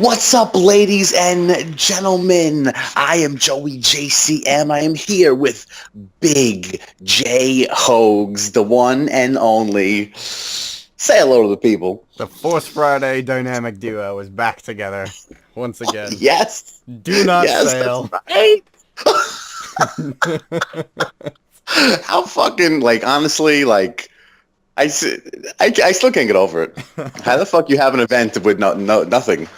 What's up, ladies and gentlemen? I am Joey JCM. I am here with Big J-Hogz, the one and only. Say hello to the people. The Force Friday dynamic duo is back together once again. Yes. Do not yes, sail. That's right. How fucking, honestly, I still can't get over it. How the fuck you have an event with nothing?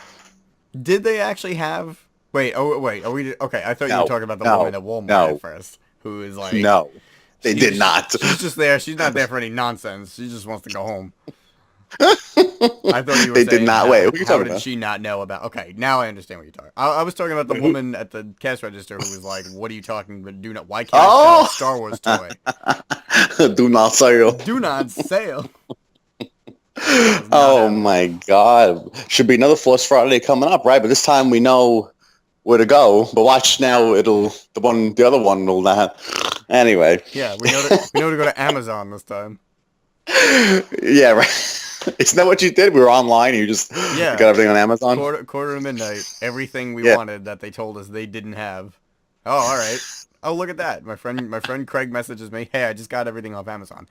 Did they actually have... Wait, are we... Okay, I thought you were talking about the woman at Walmart at first, who is like... No, they did not. She's just there. She's not there for any nonsense. She just wants to go home. I thought you were saying... They did not. Wait, what are you talking about? How did she not know about... Okay, now I understand what you're talking about. I was talking about the woman at the cash register who was like, what are you talking about? Do not... Why can't I sell a Star Wars toy? Do not sail. Do not sail. Oh my god. Should be another Force Friday coming up, right? But this time we know where to go. But watch now, the other one will not. Anyway. Yeah, we know to go to Amazon this time. Yeah, right. Isn't that what you did? We were online and you just got everything on Amazon? Quarter to midnight, everything we wanted that they told us they didn't have. Oh, all right. Oh, look at that. My friend Craig messages me, hey, I just got everything off Amazon.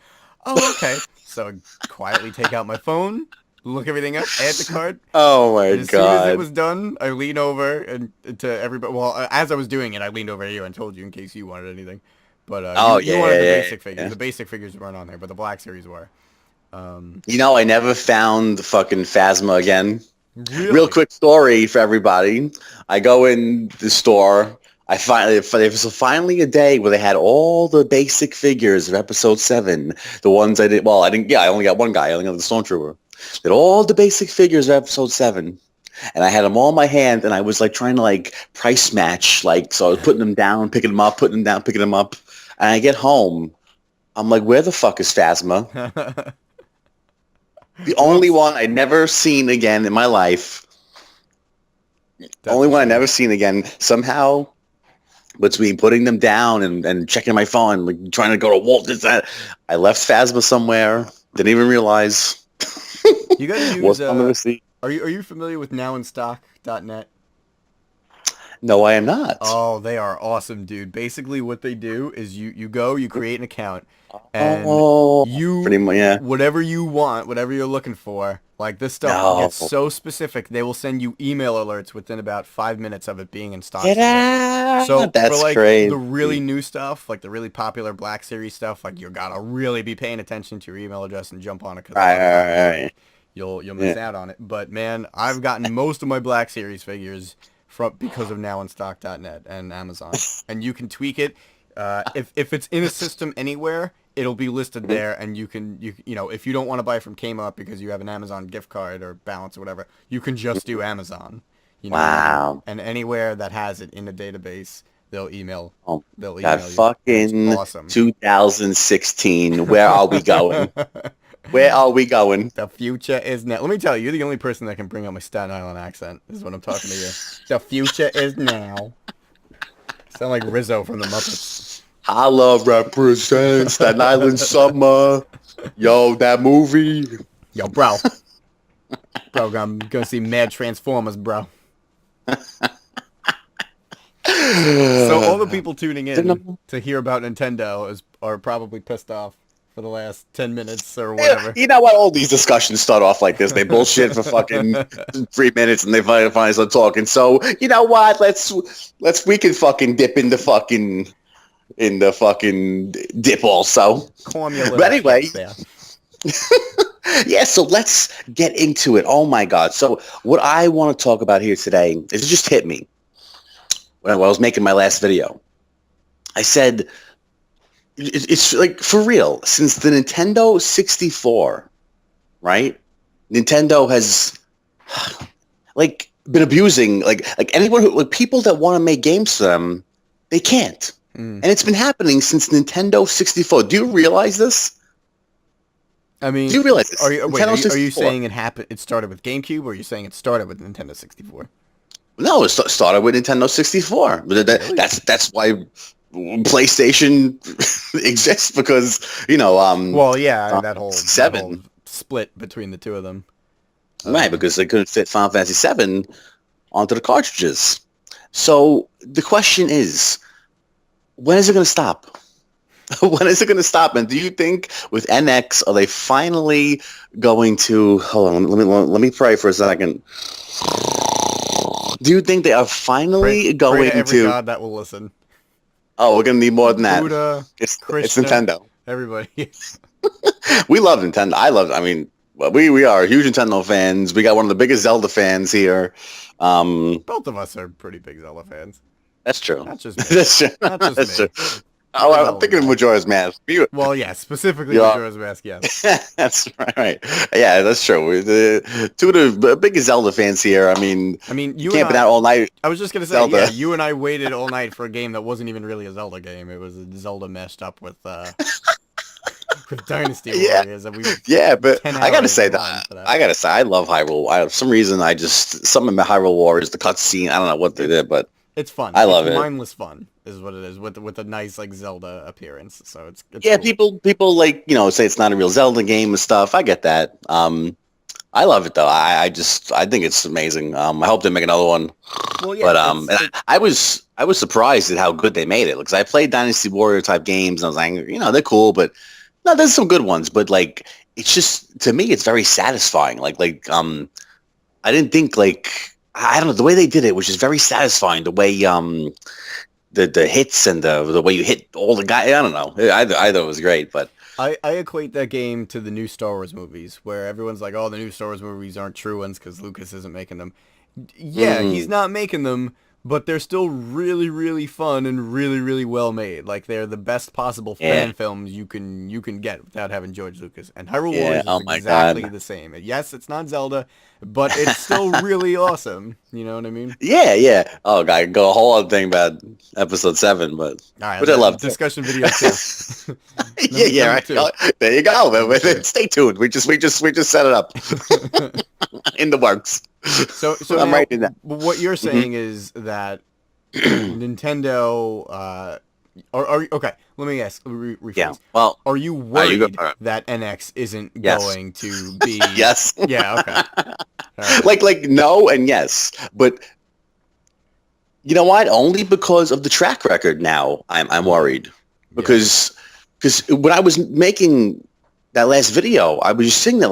Oh, okay. So quietly take out my phone, look everything up, add the card. Oh my god. As soon as it was done, I lean over and to everybody. Well, as I was doing it, I leaned over to you and told you in case you wanted anything. But you wanted the basic figures. Yeah. The basic figures weren't on there, but the Black Series were. I never found fucking Phasma again. Really? Real quick story for everybody. I go in the store. There was finally a day where they had all the basic figures of Episode 7. The ones I did. Well, I didn't. Yeah, I only got one guy. I only got the Stormtrooper. They had all the basic figures of Episode 7, and I had them all in my hand, and I was trying to price match. So I was putting them down, picking them up, putting them down, picking them up. And I get home, I'm like, where the fuck is Phasma? The only one I'd never seen again in my life. Only one I'd never seen again. Somehow, between putting them down and checking my phone, trying to go to Walt, I left Phasma somewhere. Didn't even realize. You gotta use. Are you familiar with NowInStock.net? No, I am not. Oh, they are awesome, dude. Basically, what they do is you create an account, and whatever you want, whatever you're looking for, this stuff gets so specific, they will send you email alerts within about 5 minutes of it being in stock. Get out! So that's for crazy. The really new stuff, the really popular Black Series stuff, you gotta really be paying attention to your email address and jump on it. Right. You'll miss out on it. But man, I've gotten most of my Black Series figures because of NowInStock.net and Amazon, and you can tweak it. If it's in a system anywhere, it'll be listed there, and you if you don't want to buy from Kmart because you have an Amazon gift card or balance or whatever, you can just do Amazon. Wow. And anywhere that has it in a database, they'll email. They'll email you. Fucking awesome. 2016. Where are we going? Where are we going? The future is now. Let me tell you, you're the only person that can bring out my Staten Island accent. This is what I'm talking to you. The future is now. Sound like Rizzo from the Muppets. Holla represents Staten Island summer. Yo, that movie. Yo, bro. Bro, I'm gonna see Mad Transformers, bro. So all the people tuning in to hear about Nintendo are probably pissed off for the last 10 minutes or whatever. You know what? All these discussions start off like this. They bullshit for fucking 3 minutes and they finally start talking. So, you know what? We can fucking dip in the fucking dip also. But anyway. Yeah, so let's get into it. Oh my god. So what I want to talk about here today is it just hit me when I was making my last video. I said, it's for real, since the Nintendo 64, right? Nintendo has been abusing anyone who people that want to make games for them, they can't. And it's been happening since Nintendo 64. Do you realize this? I mean, do you realize this? Are you saying it happened? It started with GameCube, or are you saying it started with Nintendo 64? No, it started with Nintendo 64. That's why PlayStation exists, because that whole 7 split between the two of them. Right, because they couldn't fit Final Fantasy 7 onto the cartridges. So the question is, when is it going to stop? When is it going to stop? And do you think with NX, are they finally going to... Hold on, let me pray for a second. Do you think they are finally going pray to every god that will listen. Oh, we're going to need more than that. Buddha, it's Krishna, Nintendo. Everybody. We love Nintendo. I mean, we are huge Nintendo fans. We got one of the biggest Zelda fans here. Both of us are pretty big Zelda fans. That's true. Not just me. That's true. Not just That's me. true. Oh, I'm thinking of Majora's Mask. Well, yeah, specifically Majora's Mask, yes. That's right. Yeah, that's true. Two of the biggest Zelda fans here. I mean, you camping out all night. I was just going to say, yeah, you and I waited all night for a game that wasn't even really a Zelda game. It was a Zelda meshed up with Dynasty Warriors. But I gotta say that. I love Hyrule. For some reason, something about Hyrule Warriors, the cutscene. I don't know what they did, but it's fun. I love it. Mindless fun is what it is with a nice like Zelda appearance. So it's yeah. Cool. People like say it's not a real Zelda game and stuff. I get that. I love it though. I think it's amazing. I hope they make another one. Well, yeah. But I was surprised at how good they made it because I played Dynasty Warrior type games and I was like, they're cool, but no, there's some good ones. But like, it's just to me, it's very satisfying. I didn't think I don't know, the way they did it was just very satisfying. The way the hits and the way you hit all the guys. I don't know. I thought it was great, but. I equate that game to the new Star Wars movies, where everyone's like, oh, the new Star Wars movies aren't true ones because Lucas isn't making them. Yeah, he's not making them, but they're still really, really fun and really, really well made. Like, they're the best possible fan films you can get without having George Lucas. And Hyrule Warriors is exactly the same. Yes, it's not Zelda, but it's still really awesome. You know what I mean? Yeah. Oh, I go a whole other thing about episode 7, but I love discussion video too. yeah, right. Oh, there you go. Man. Stay tuned. We just set it up in the works. So I'm now, writing that. What you're saying is that Nintendo okay, let me ask rephrase. Yeah. Well, are you worried that NX isn't going to be Yes. Yeah, okay. Right. Like no and yes. But you know what? Only because of the track record now I'm worried. Because when I was making that last video, I was just saying that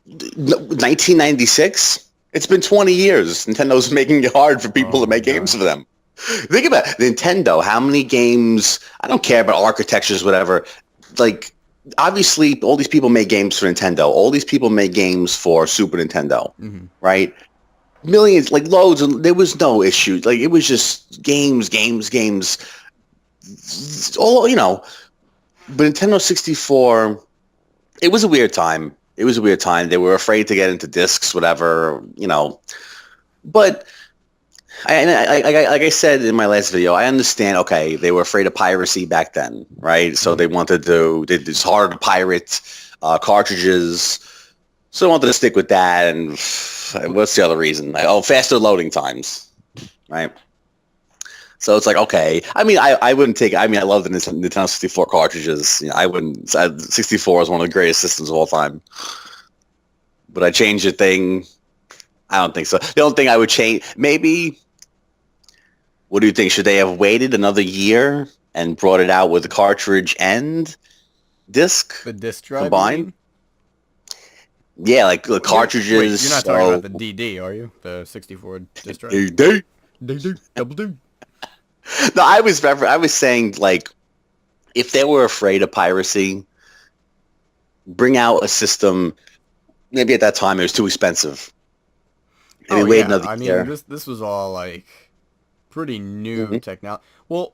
1996. It's been 20 years. Nintendo's making it hard for people to make games for them. Think about it. Nintendo. How many games? I don't care about architectures, whatever. Obviously, all these people make games for Nintendo. All these people make games for Super Nintendo, right? Millions, loads. There was no issue. It was just games. All But Nintendo 64, it was a weird time. They were afraid to get into discs, whatever, But like I said in my last video, I understand. Okay, they were afraid of piracy back then, right? So they wanted to. It's hard to pirate cartridges, so they wanted to stick with that. And what's the other reason? Faster loading times, right? So it's okay. I mean, I wouldn't take. I mean, I love the Nintendo 64 cartridges. I wouldn't. 64 is one of the greatest systems of all time. But I change the thing. I don't think so. The only thing I would change, maybe. What do you think? Should they have waited another year and brought it out with the cartridge and disc? The disc drive combined? Yeah, the cartridges. Wait, you're not talking about the DD, are you? The 64 disc drive. DD, double D. No, I was saying if they were afraid of piracy, bring out a system. Maybe at that time it was too expensive. And wait another year. I mean, this was all pretty new technology. Well,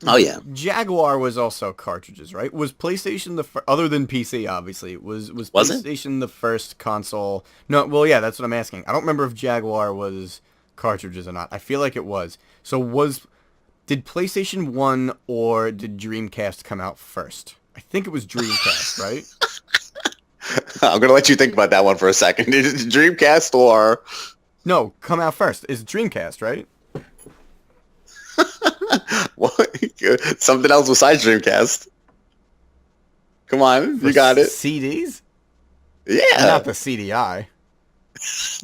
oh yeah, Jaguar was also cartridges, right? Was PlayStation other than PC? Obviously, was PlayStation the first console? No, well, yeah, that's what I'm asking. I don't remember if Jaguar was cartridges or not. I feel like it was. So did PlayStation 1 or did Dreamcast come out first? I think it was Dreamcast, right? I'm going to let you think about that one for a second. Is it Dreamcast or... No, come out first. It's Dreamcast, right? What? Something else besides Dreamcast. Come on, you got it. CDs? Yeah. Not the CDI.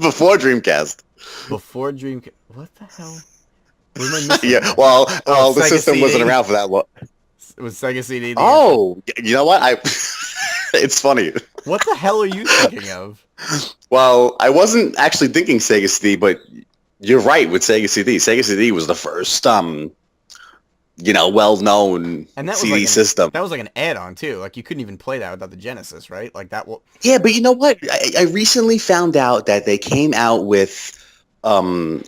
Before Dreamcast. Before Dreamcast. What the hell? What am I missing? Yeah, well, Oh, the Sega system wasn't CD. around for that long. Was Sega CD the answer? Oh, you know what? It's funny. What the hell are you thinking of? Well, I wasn't actually thinking Sega CD, but you're right with Sega CD. Sega CD was the first, well-known And that was CD like system. that was like an add-on too. Like you couldn't even play that without the Genesis, right? Like that. Yeah, but you know what? I recently found out that they came out with a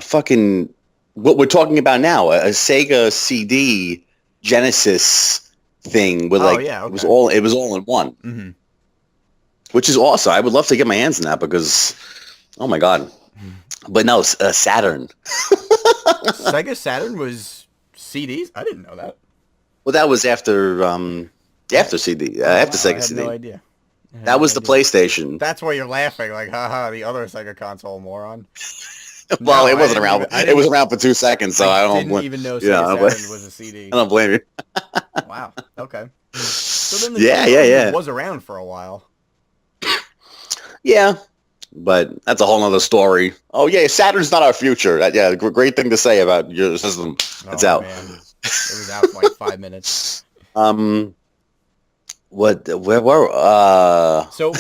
fucking what we're talking about now, a Sega CD Genesis thing with yeah, okay. it was all in one, Mm-hmm. which is awesome. I would love to get my hands on that because, oh my god! But no, Saturn. Sega Saturn was CDs. I didn't know that. Well, that was after CD, after Sega I had CD. no idea. That was the PlayStation. That's why you're laughing, like, haha, the other Sega console, moron. Well, No, it wasn't around. It was around for 2 seconds, so I don't didn't even know Sega Saturn was a CD. I don't blame you. Wow. Okay. So then the Yeah. was around for a while. Yeah, but that's a whole other story. Oh yeah, Saturn's not our future. Great thing to say about your system. It's out. Man. It was out for like 5 minutes. What? Where were? So,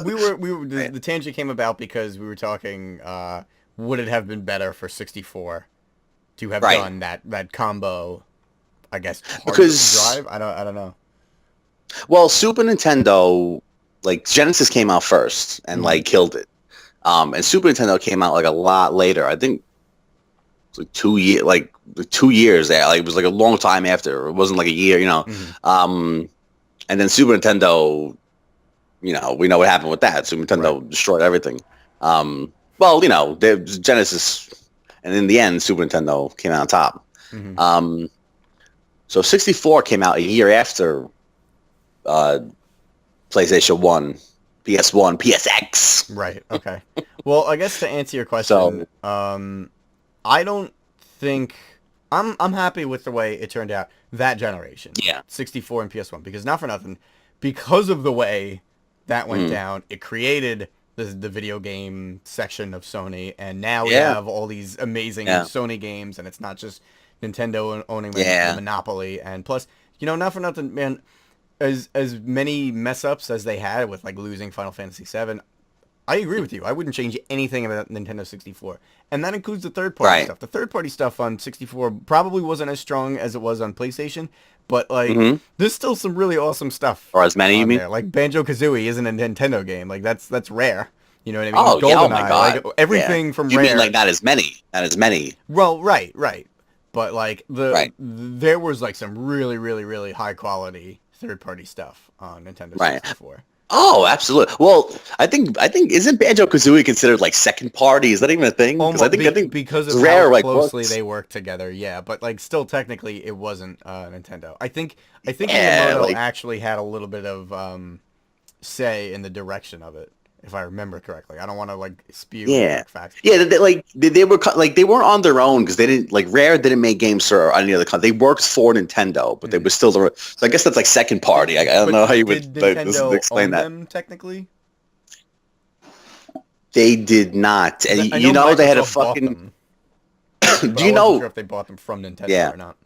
we were the tangent came about because we were talking. Would it have been better for 64 to have done that combo? I guess because drive. I don't know. Well, Super Nintendo, like Genesis came out first and like killed it. And Super Nintendo came out like a lot later. I think it was like 2 years there. Like it was like a long time after. It wasn't like a year, And then Super Nintendo, we know what happened with that. Super Nintendo destroyed everything. Well, Genesis, and in the end, Super Nintendo came out on top. Mm-hmm. So 64 came out a year after PlayStation 1, PS1, PSX. Right. Okay. Well, I guess to answer your question, I don't think I'm happy with the way it turned out that generation. Yeah. 64 and PS1 because not for nothing, because of the way that went down, it created the video game section of Sony, and now we have all these amazing Sony games, and it's not just Nintendo owning the monopoly. And plus, not for nothing, man, as many mess ups as they had with like losing Final Fantasy VII, I agree with you. I wouldn't change anything about Nintendo 64. And that includes the third-party stuff. The third-party stuff on 64 probably wasn't as strong as it was on PlayStation, but like there's still some really awesome stuff. Or as many, you mean? There. Like Banjo-Kazooie isn't a Nintendo game. Like that's rare. You know what I mean? Oh, GoldenEye, oh my god. Like, everything from you Rare. You mean like not as many. Well, right. But like there was like some really, really, really high quality third-party stuff on Nintendo 64. Oh, absolutely. Well, I think isn't Banjo-Kazooie considered like second party? Is that even a thing? Because I think because of Rare, how closely they work together, but like still technically it wasn't Nintendo. I think Miyamoto actually had a little bit of say in the direction of it, if I remember correctly. I don't want to like spew facts. Yeah, they weren't on their own because they didn't Rare didn't make games for any other company. They worked for Nintendo, but they were still so I guess that's like second party. I don't know how you would explain that. Them technically? They did not, and they had a fucking. Do you know? I'm not sure if they bought them from Nintendo or not.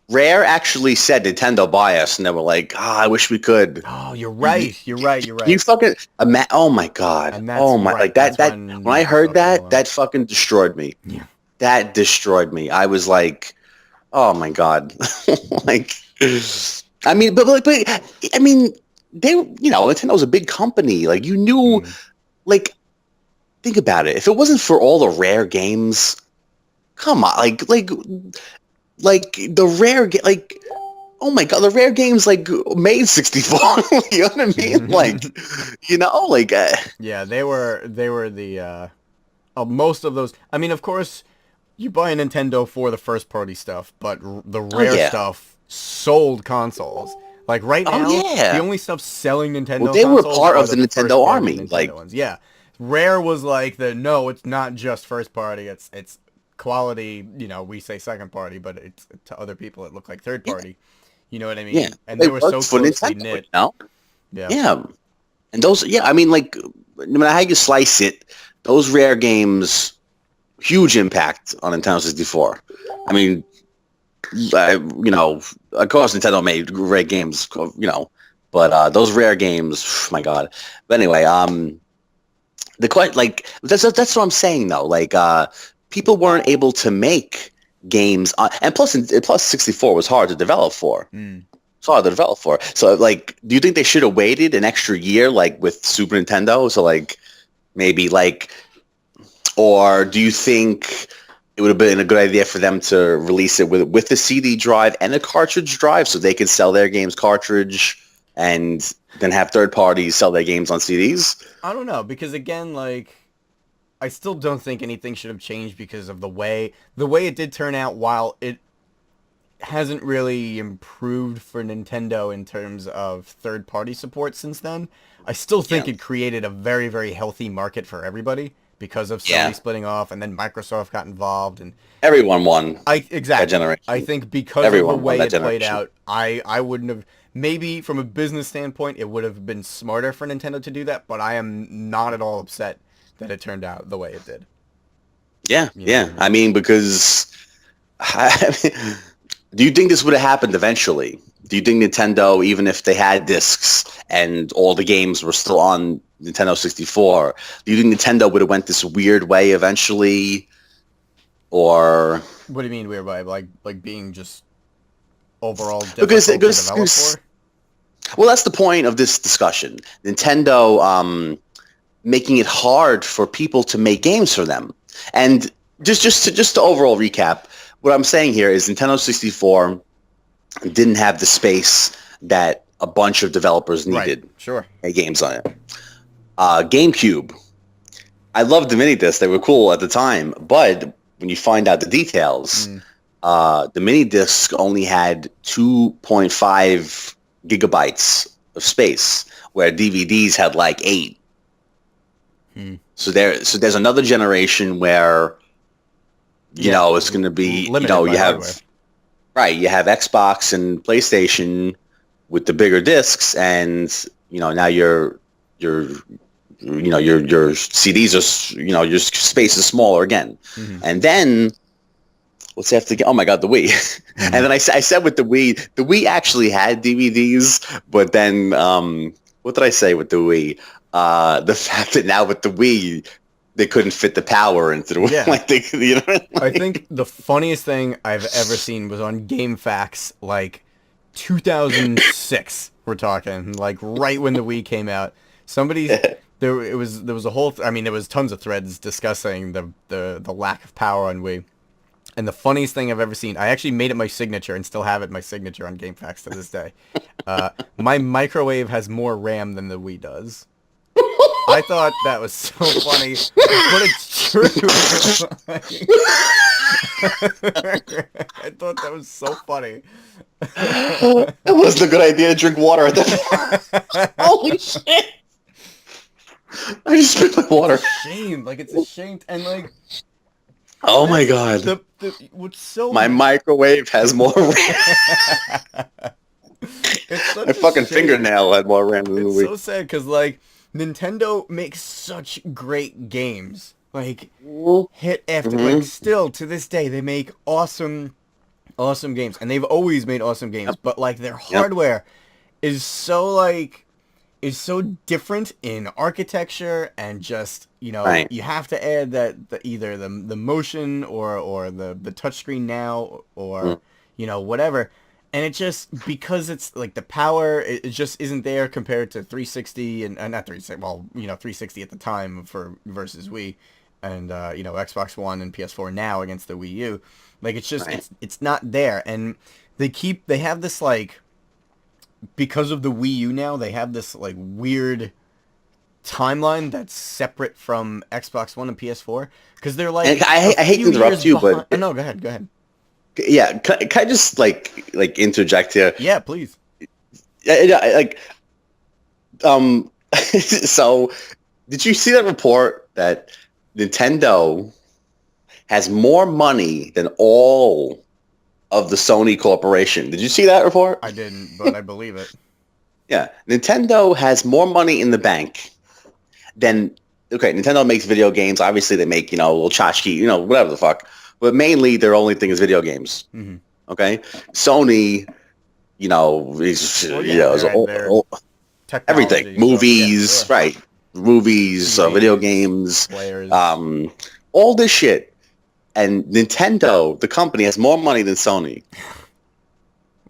Rare actually said Nintendo buy us, and they were like, I wish we could. Oh, you're right. You're right. You fucking oh my god. Oh my like that when I heard that fucking destroyed me. Yeah. That destroyed me. I was like, oh my god. Like I mean they Nintendo's a big company. Like you knew like think about it. If it wasn't for all the Rare games, come on, like the Rare oh my god, the Rare games like made 64. You know what I mean? They were the most of those. I mean, of course, you buy a Nintendo for the first party stuff, but the Rare stuff sold consoles. Like right now, the only stuff selling Nintendo they were consoles part of the Nintendo army. Nintendo ones. Rare was like no, it's not just first party. It's quality, we say second party, but it's to other people it looked like third party. You know what I mean? Yeah. And they were so closely knit. Yeah. And those, yeah, I mean, like, no matter how you slice it, those rare games, huge impact on Nintendo 64. I mean, you know, of course Nintendo made great games, you know, but those rare games, my God. But anyway, the quite like that's what I'm saying though. Like, people weren't able to make games, and plus 64 was hard to develop for. It's hard to develop for. So, like, do you think they should have waited an extra year, like with Super Nintendo? So, like, maybe like, or do you think it would have been a good idea for them to release it with the CD drive and a cartridge drive, so they could sell their games cartridge and then have third parties sell their games on CDs? I don't know, because again, like, I still don't think anything should have changed because of the way it did turn out. While it hasn't really improved for Nintendo in terms of third-party support since then, I still think it created a very, very healthy market for everybody because of Sony splitting off, and then Microsoft got involved, and everyone won. Exactly. That generation. I think because Everyone of the way won it that played generation. out, I wouldn't have. Maybe from a business standpoint, it would have been smarter for Nintendo to do that, but I am not at all upset that it turned out the way it did. Yeah, You know yeah. what I mean? I mean, because do you think this would have happened eventually? Do you think Nintendo, even if they had discs and all the games were still on Nintendo 64, do you think Nintendo would have went this weird way eventually? Or What do you mean weird way? Like being just overall because difficult to develop for? well, that's the point of this discussion. Nintendo making it hard for people to make games for them. And just to overall recap, what I'm saying here is Nintendo 64 didn't have the space that a bunch of developers needed Right. Sure. to make games on it. GameCube, I loved the mini discs. They were cool at the time, but when you find out the details, the mini disc only had 2.5 gigabytes of space, where DVDs had like 8. So there's another generation where you know it's going to be limited you by have hardware. right, you have Xbox and PlayStation with the bigger discs, and now your CDs are your space is smaller again. And then what's after? Oh my God, the Wii. And then I said with the Wii actually had DVDs, but then what did I say with the Wii? The fact that now with the Wii they couldn't fit the power into the Yeah. like I think the funniest thing I've ever seen was on GameFAQs, like 2006. We're talking like right when the Wii came out. There was a whole. I mean, there was tons of threads discussing the lack of power on Wii. And the funniest thing I've ever seen, I actually made it my signature and still have it my signature on GameFAQs to this day. My microwave has more RAM than the Wii does. I thought that was so funny, but it's true. I thought that was so funny. It wasn't a good idea to drink water at that. Holy shit! I just spit my water. Shame, like it's a shame, and like. Oh my God! What's so My microwave has more RAM. My fucking fingernail had more RAM than the It's Wii. so sad because like Nintendo makes such great games, like hit after like still to this day they make awesome games, and they've always made awesome games. But like their hardware is so different in architecture, and just Right. you have to add that either the motion or the touchscreen now or whatever. And it just, because it's like the power, it just isn't there compared to 360 and not 360, well, 360 at the time versus Wii, and Xbox One and PS4 now against the Wii U. Like it's just it's not there, and they have this like, because of the Wii U now, they have this like weird timeline that's separate from Xbox One and PS4, because they're like, And I hate to interrupt you, but no, go ahead. yeah, can I just like interject here? Yeah, please. Like, so did you see that report that Nintendo has more money than all of the Sony Corporation? Did you see that report? I didn't, but I believe it. Yeah, Nintendo has more money in the bank than. Okay, Nintendo makes video games. Obviously, they make little tchotchke, whatever the fuck. But mainly, their only thing is video games. Mm-hmm. Okay, Sony, is Well, yeah, is their everything. technology stuff. Yeah, Movies, sure. right? Movies, video TVs, games, players. all this shit. And Nintendo, the company, has more money than Sony.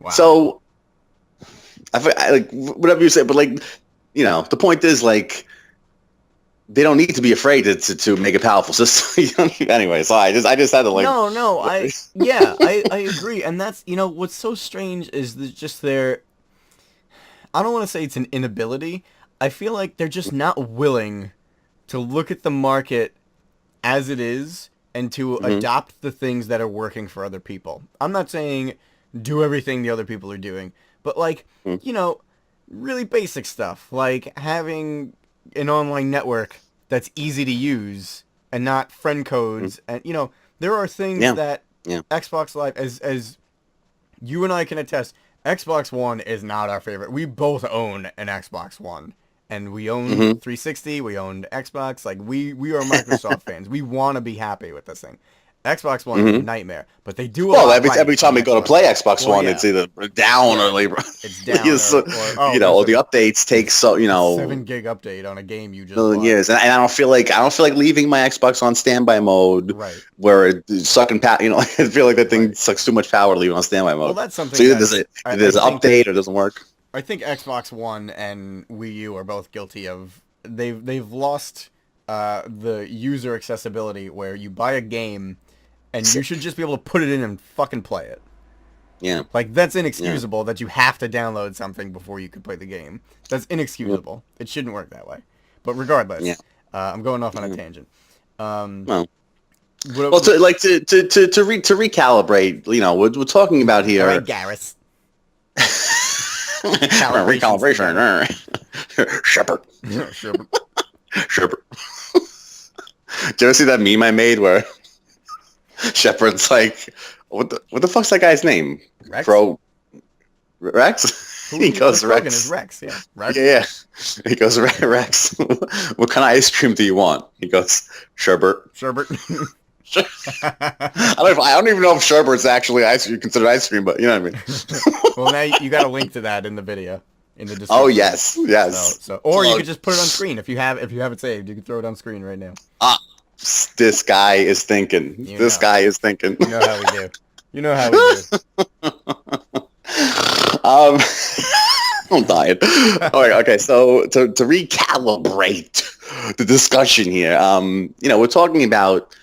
Wow. So, like whatever you say, but like, the point is like they don't need to be afraid to make a powerful system. Anyway, so I just had to like. No, I agree, and that's what's so strange is just their. I don't want to say it's an inability. I feel like they're just not willing to look at the market as it is and to adopt the things that are working for other people. I'm not saying do everything the other people are doing, but like, really basic stuff, like having an online network that's easy to use and not friend codes. And, there are things that Xbox Live, as you and I can attest, Xbox One is not our favorite. We both own an Xbox One. And we own 360, we owned Xbox. Like, we are Microsoft fans. We want to be happy with this thing. Xbox One is a nightmare, but they do a lot every time we go to play Xbox One, yeah. it's either down or like it's down, or the updates take 7 gig update on a game you just bought. Years, and I don't feel like leaving my Xbox on standby mode, right? Where it's sucking power. I feel like that thing sucks too much power to leave it on standby mode. Well, that's something. So either there's an update or it doesn't work. I think Xbox One and Wii U are both guilty of they've lost the user accessibility where you buy a game and you should just be able to put it in and fucking play it. Yeah. Like, that's inexcusable that you have to download something before you can play the game. That's inexcusable. It shouldn't work that way. But regardless, I'm going off on a tangent. To recalibrate, we're talking about here. All right, Garrus. Recalibration. Shepard. Yeah, Shepard. Shepard. Did you ever see that meme I made where Shepard's like, what the fuck's that guy's name? Rex? Rex? He goes, Rex. Is Rex, yeah. Rex? Yeah. He goes, Rex, what kind of ice cream do you want? He goes, sherbet. Sherbet. I don't even know if sherbet's actually considered ice cream, but you know what I mean. Well, now you got a link to that in the video, in the description. Oh yes. Or you could just put it on screen if you have it saved. You can throw it on screen right now. This guy is thinking. Guy is thinking. You know how we do. I'm dying. All right, okay. So to recalibrate the discussion here, we're talking about.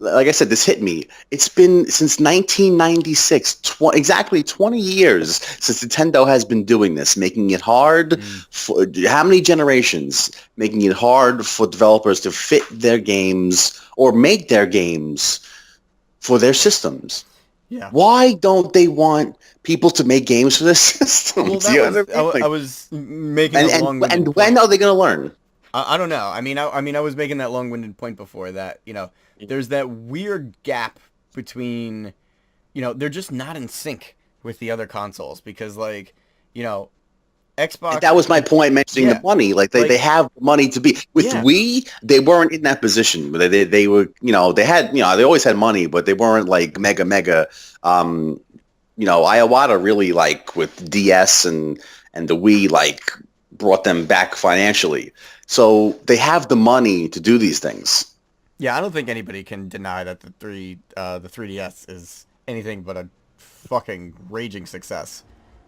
Like I said, this hit me. It's been since 1996, exactly 20 years since Nintendo has been doing this, making it hard for how many generations? Making it hard for developers to fit their games or make their games for their systems. Yeah. Why don't they want people to make games for their systems? Well, I was making a long-winded and when are they going to learn? I don't know. I was making that long-winded point before that, there's that weird gap between, they're just not in sync with the other consoles because, like, Xbox. And that was my point mentioning the money. Like they have money to be with Wii. They weren't in that position. They were, they had, they always had money, but they weren't like mega. Iwata really like with DS and the Wii like brought them back financially. So they have the money to do these things. Yeah, I don't think anybody can deny that the 3DS is anything but a fucking raging success.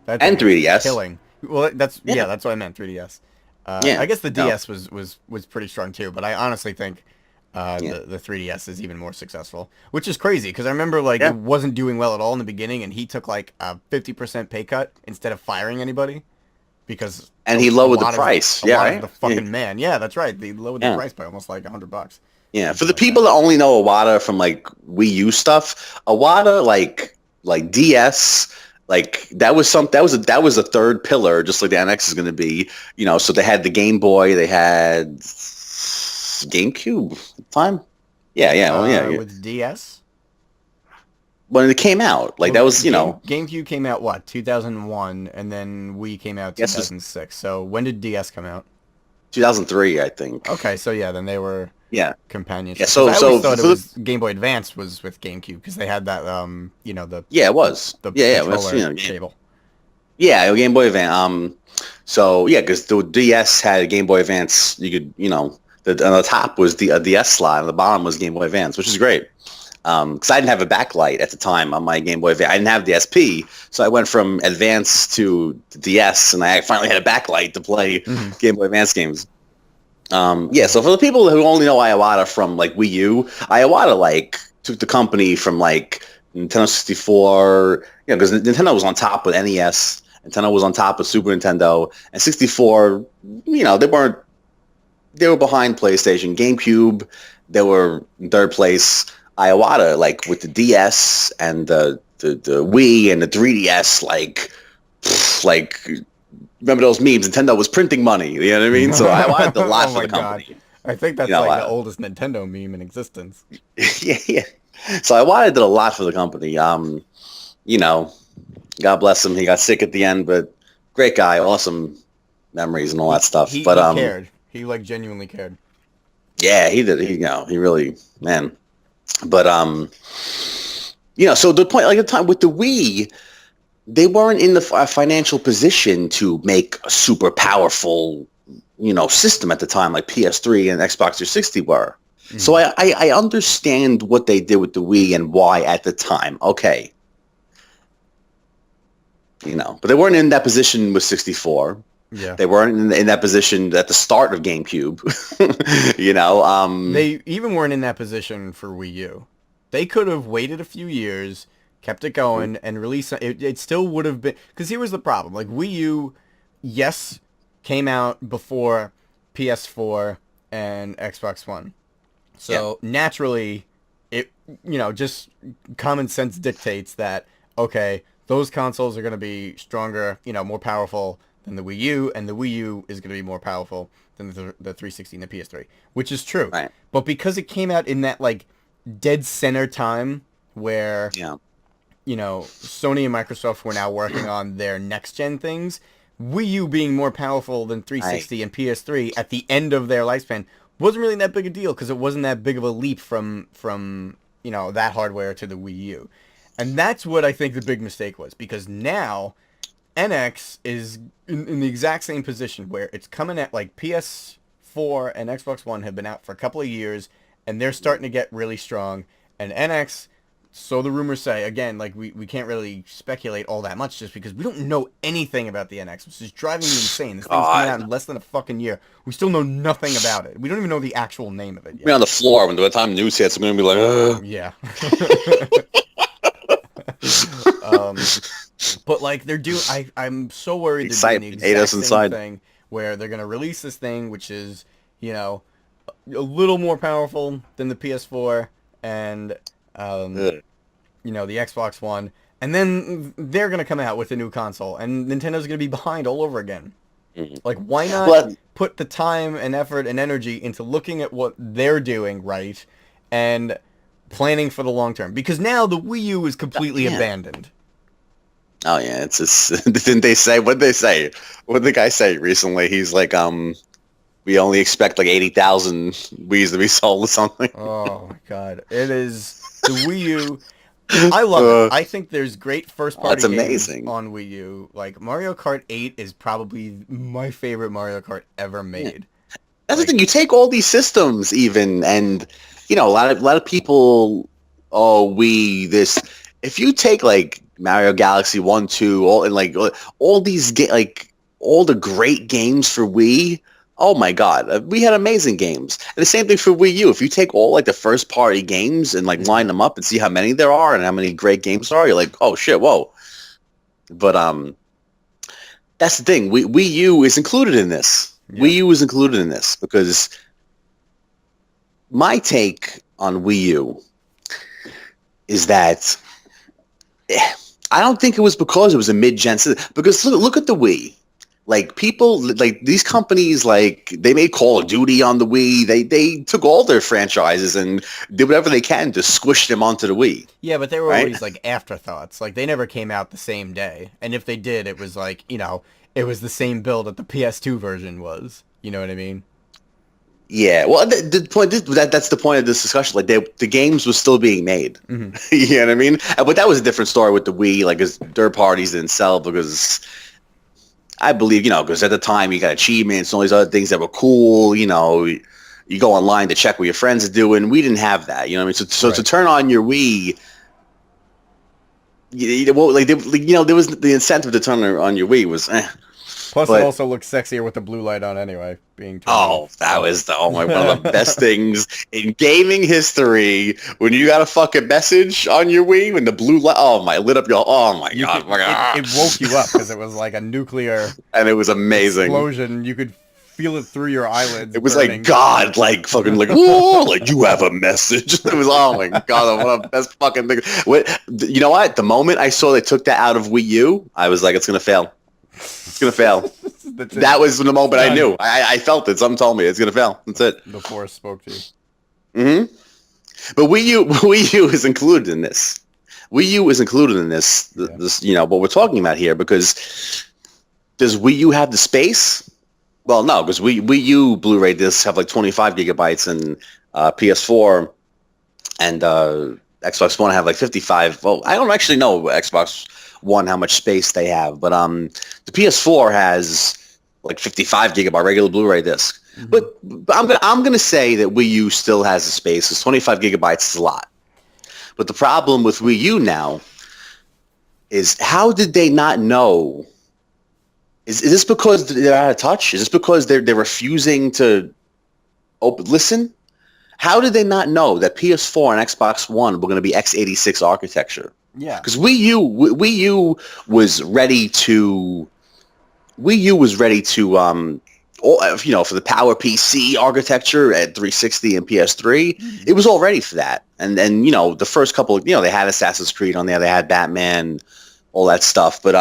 And 3DS killing. Well, that's what I meant. 3DS. I guess the DS was pretty strong too, but I honestly think the 3DS is even more successful, which is crazy because I remember it wasn't doing well at all in the beginning, and he took like a 50% pay cut instead of firing anybody because he lowered the price. The fucking man. Yeah, that's right. They lowered the price by almost like $100. Yeah, for the people that only know Iwata from like Wii U stuff, Iwata like DS, like that was a third pillar, just like the NX is going to be. So they had the Game Boy, they had GameCube at the time. Yeah. With DS. when it came out. Like that was, GameCube came out what 2001, and then Wii came out 2006. So when did DS come out? 2003, I think. Okay, so yeah, then they were companions. Yeah, so I always thought it was Game Boy Advance was with GameCube because they had that the it was the controller cable. Yeah, Game Boy Advance. So yeah, because the DS had a Game Boy Advance. You could on the top was the DS slot, and the bottom was Game Boy Advance, which is great. Because I didn't have a backlight at the time on my Game Boy Advance. I didn't have the SP, so I went from Advance to the DS, and I finally had a backlight to play Game Boy Advance games. So for the people who only know Iwata from like Wii U, Iwata like took the company from like Nintendo 64, because Nintendo was on top with NES, Nintendo was on top of Super Nintendo, and 64, they were behind PlayStation. GameCube, they were in third place. Iwata, like with the DS and the Wii and the 3DS, like remember those memes? Nintendo was printing money. You know what I mean? So Iwata did a lot for the company. God. I think that's the oldest Nintendo meme in existence. yeah. So Iwata did a lot for the company. God bless him. He got sick at the end, but great guy, awesome memories and all that stuff. He but cared. He like genuinely cared. Yeah, he did. He really, man. But so the point, like the time with the Wii, they weren't in the financial position to make a super powerful, system at the time like PS3 and Xbox 360 were. Mm-hmm. So I understand what they did with the Wii and why at the time. Okay. But they weren't in that position with 64. Yeah. They weren't in that position at the start of GameCube. They even weren't in that position for Wii U. They could have waited a few years, kept it going, and released it. It still would have been, because here was the problem. Like Wii U, yes, came out before PS4 and Xbox One. So naturally, it just common sense dictates that okay, those consoles are going to be stronger, more powerful than the Wii U, and the Wii U is going to be more powerful than the 360 and the PS3, which is true. Right. But because it came out in that like dead center time where Sony and Microsoft were now working on their next gen things, Wii U being more powerful than 360 and PS3 at the end of their lifespan wasn't really that big a deal because it wasn't that big of a leap from that hardware to the Wii U. And that's what I think the big mistake was, because now NX is in the exact same position where it's coming at like PS4 and Xbox One have been out for a couple of years and they're starting to get really strong, and NX, so the rumors say, again, like we can't really speculate all that much just because we don't know anything about the NX, which is driving me insane. This thing's coming out in less than a fucking year. We still know nothing about it. We don't even know the actual name of it yet. Be on the floor when by the time news hits, I'm going to be like, ugh. Yeah. But like they're doing, I'm so worried they're doing the exact same thing where they're gonna release this thing which is a little more powerful than the PS4 and the Xbox One, and then they're gonna come out with a new console and Nintendo's gonna be behind all over again. Like why not put the time and effort and energy into looking at what they're doing right and planning for the long term, because now the Wii U is completely abandoned. Oh yeah, it's just didn't they say what did they say? What did the guy say recently? He's like, we only expect like 80,000 Wiis to be sold or something. Oh my god, it is the Wii U. I love it. I think there's great first party games on Wii U. Like Mario Kart 8 is probably my favorite Mario Kart ever made. That's the thing. You take all these systems, even, and a lot of people. If you take like Mario Galaxy 1, 2, all these all the great games for Wii. Oh my God, we had amazing games. And the same thing for Wii U. If you take all like the first party games and like line them up and see how many there are and how many great games there are, you're like, oh shit, whoa. But that's the thing. Wii U is included in this. Yeah. Wii U is included in this because my take on Wii U is that I don't think it was because it was a mid-gen system. Because look at the Wii. Like people, like these companies, like they made Call of Duty on the Wii. They took all their franchises and did whatever they can to squish them onto the Wii. Yeah, but they were Right? always like afterthoughts. Like they never came out the same day. And if they did, it was like, it was the same build that the PS2 version was. You know what I mean? Yeah. Well, the point that's the point of this discussion. Like the games were still being made. Mm-hmm. You know what I mean? But that was a different story with the Wii. Like, as third parties didn't sell because I believe, because at the time you got achievements and all these other things that were cool. You go online to check what your friends are doing. We didn't have that. You know what I mean? So Right. to turn on your Wii, there was the incentive to turn on your Wii was. Plus, But- it also looks sexier with the blue light on anyway, being turned Oh, off. that was one of the best things in gaming history. When you got a fucking message on your Wii, when the blue light, lit up your, oh my You god, could- it woke you up because it was like a nuclear and it was amazing. explosion. You could feel it through your eyelids. It was burning. like God, like fucking like, whoa, like you have a message. It was, oh my god, one of the best fucking things. You know what? The moment I saw they took that out of Wii U, I was like, it's gonna fail. It's gonna fail. That's it. That was the moment I Done. knew. I felt it. Something told me it's gonna fail. That's it. The Force spoke to you. Mm-hmm. But Wii U is included in this. Wii U is included in this. This, what we're talking about here, because does Wii U have the space? Well, no, because Wii U Blu-ray discs have like 25 gigabytes, and PS4 and Xbox One have like 55. Well, I don't actually know Xbox One how much space they have, but the PS4 has like 55 gigabyte regular Blu-ray disc. Mm-hmm. But I'm gonna say that Wii U still has the space, because 25 gigabytes is a lot. But the problem with Wii U now is, how did they not know? Is this because they're out of touch? Is this because they're refusing to listen? How did they not know that PS4 and Xbox One were going to be x86 architecture? Yeah. Because Wii U was ready to for the Power PC architecture at 360 and PS3, it was all ready for that. And then the first couple, they had Assassin's Creed on there, they had Batman, all that stuff. But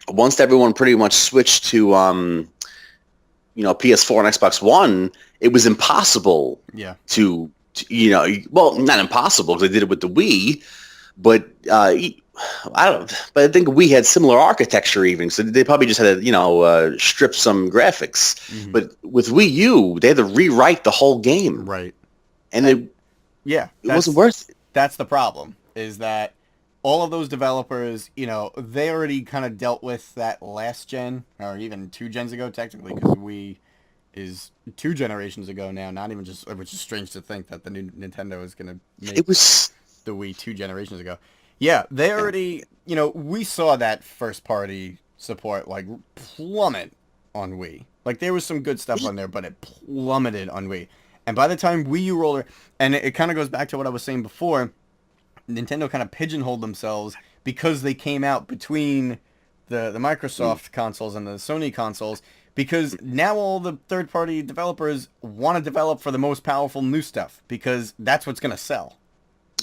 once everyone pretty much switched to PS4 and Xbox One, it was impossible. Yeah. Not impossible because they did it with the Wii, but But I think we had similar architecture even, so they probably just had to strip some graphics. Mm-hmm. But with Wii U, they had to rewrite the whole game, Right. and it wasn't worth it. That's the problem, is that all of those developers, they already kind of dealt with that last gen, or even 2 gens ago, technically, because Wii is 2 generations ago now, not even just, which is strange to think that the new Nintendo is going to make the Wii 2 generations ago. Yeah, they already, we saw that first party support, like, plummet on Wii. Like, there was some good stuff on there, but it plummeted on Wii. And by the time Wii U rolled, and it kind of goes back to what I was saying before, Nintendo kind of pigeonholed themselves because they came out between the Microsoft consoles and the Sony consoles, because now all the third-party developers want to develop for the most powerful new stuff, because that's what's going to sell.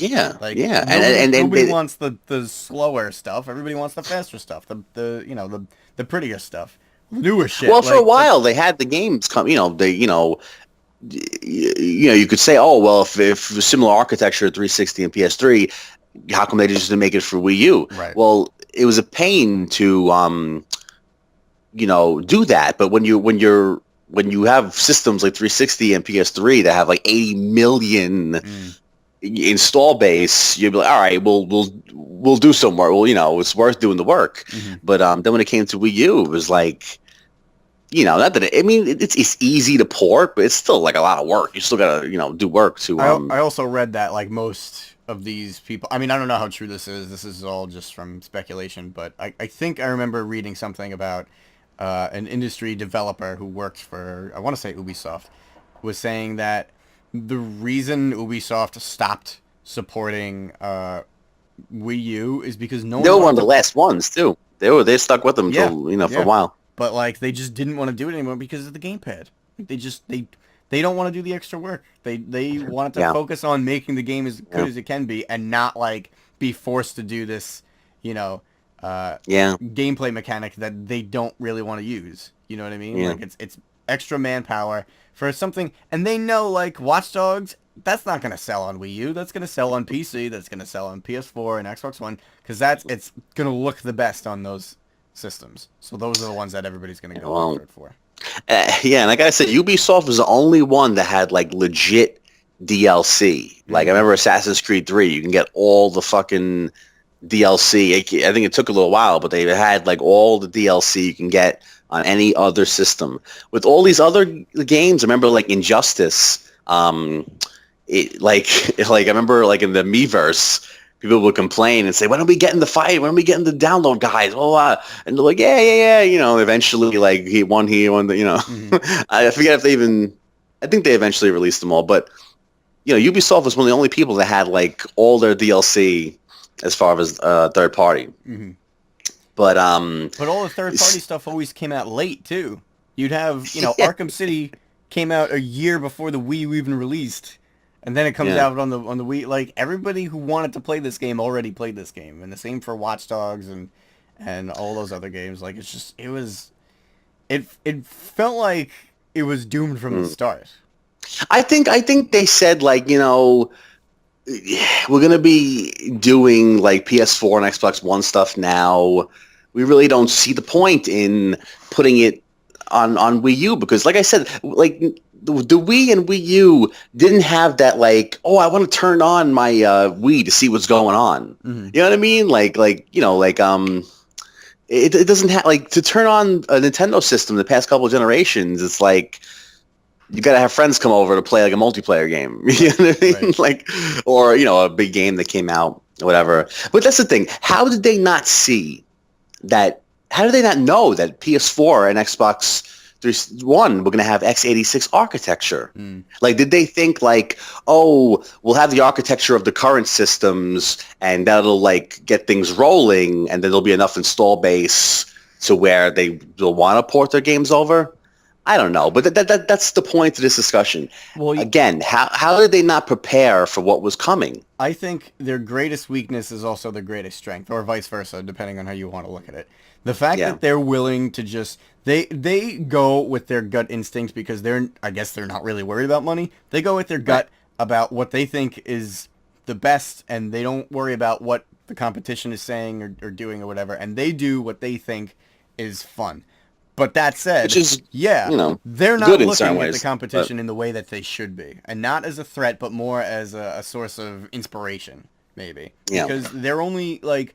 Yeah, Like, yeah, nobody wants the slower stuff. Everybody wants the faster stuff, the prettier stuff, newer shit. Well, for a while they had the games come. You could say, oh well, if similar architecture 360 and PS3, how come they just didn't make it for Wii U? Right. Well, it was a pain to do that. But when you have systems like 360 and PS3 that have like 80 million install base, you'd be like, all right, we'll do some work. Well, it's worth doing the work. Mm-hmm. But then when it came to Wii U, it was like, not that it's easy to port, but it's still like a lot of work. You still gotta do work to. I also read that like most of these people, I don't know how true this is. This is all just from speculation, but I think I remember reading something about an industry developer who worked for, I want to say Ubisoft, was saying that the reason Ubisoft stopped supporting Wii U is because no one. They were one of the last ones too. They stuck with them for a while. But like they just didn't want to do it anymore because of the gamepad. They don't want to do the extra work. They wanted to focus on making the game as good as it can be, and not like be forced to do this, gameplay mechanic that they don't really want to use. You know what I mean? Yeah. Like it's extra manpower for something, and they know like Watch Dogs, that's not going to sell on Wii U. That's going to sell on PC. That's going to sell on PS4 and Xbox One because it's going to look the best on those systems. So those are the ones that everybody's going to go after it for. Yeah, and like I said, Ubisoft was the only one that had like legit DLC. Like I remember Assassin's Creed 3, you can get all the fucking DLC. I think it took a little while, but they had like all the DLC you can get on any other system. With all these other games, I remember like Injustice. I remember like in the Miiverse, people would complain and say, "When are we getting the fight? When are we getting the download, guys?" And they're like, "Yeah." You know, eventually, like he won. You know, I forget if they even. I think they eventually released them all, but you know, Ubisoft was one of the only people that had like all their DLC as far as third party. Mm-hmm. But all the third party stuff always came out late too. You'd have Arkham City came out a year before the Wii U even released. And then it comes out on the Wii. Like everybody who wanted to play this game already played this game, and the same for Watch Dogs and all those other games. Like it felt like it was doomed from the start. I think they said like we're gonna be doing like PS4 and Xbox One stuff now. We really don't see the point in putting it on Wii U because, like I said, like. The Wii and Wii U didn't have that like, I want to turn on my Wii to see what's going on. Mm-hmm. You know what I mean? It doesn't have like to turn on a Nintendo system the past couple of generations. It's like you got to have friends come over to play like a multiplayer game. You know what I mean? Right. Like, or a big game that came out, whatever. But that's the thing. How did they not see that? How did they not know that PS4 and Xbox One, we're going to have x86 architecture? Like, did they think like, we'll have the architecture of the current systems and that'll like get things rolling and then there'll be enough install base to where they'll want to port their games over? I don't know, but that's the point of this discussion. Well, again, how did they not prepare for what was coming? I think their greatest weakness is also their greatest strength, or vice versa, depending on how you want to look at it. The fact that they're willing to just they go with their gut instinct because I guess they're not really worried about money. They go with their gut about what they think is the best, and they don't worry about what the competition is saying or doing or whatever, and they do what they think is fun. But that said, which is, they're not looking at the competition in the way that they should be, and not as a threat, but more as a source of inspiration, maybe. Yeah. Because they're only like,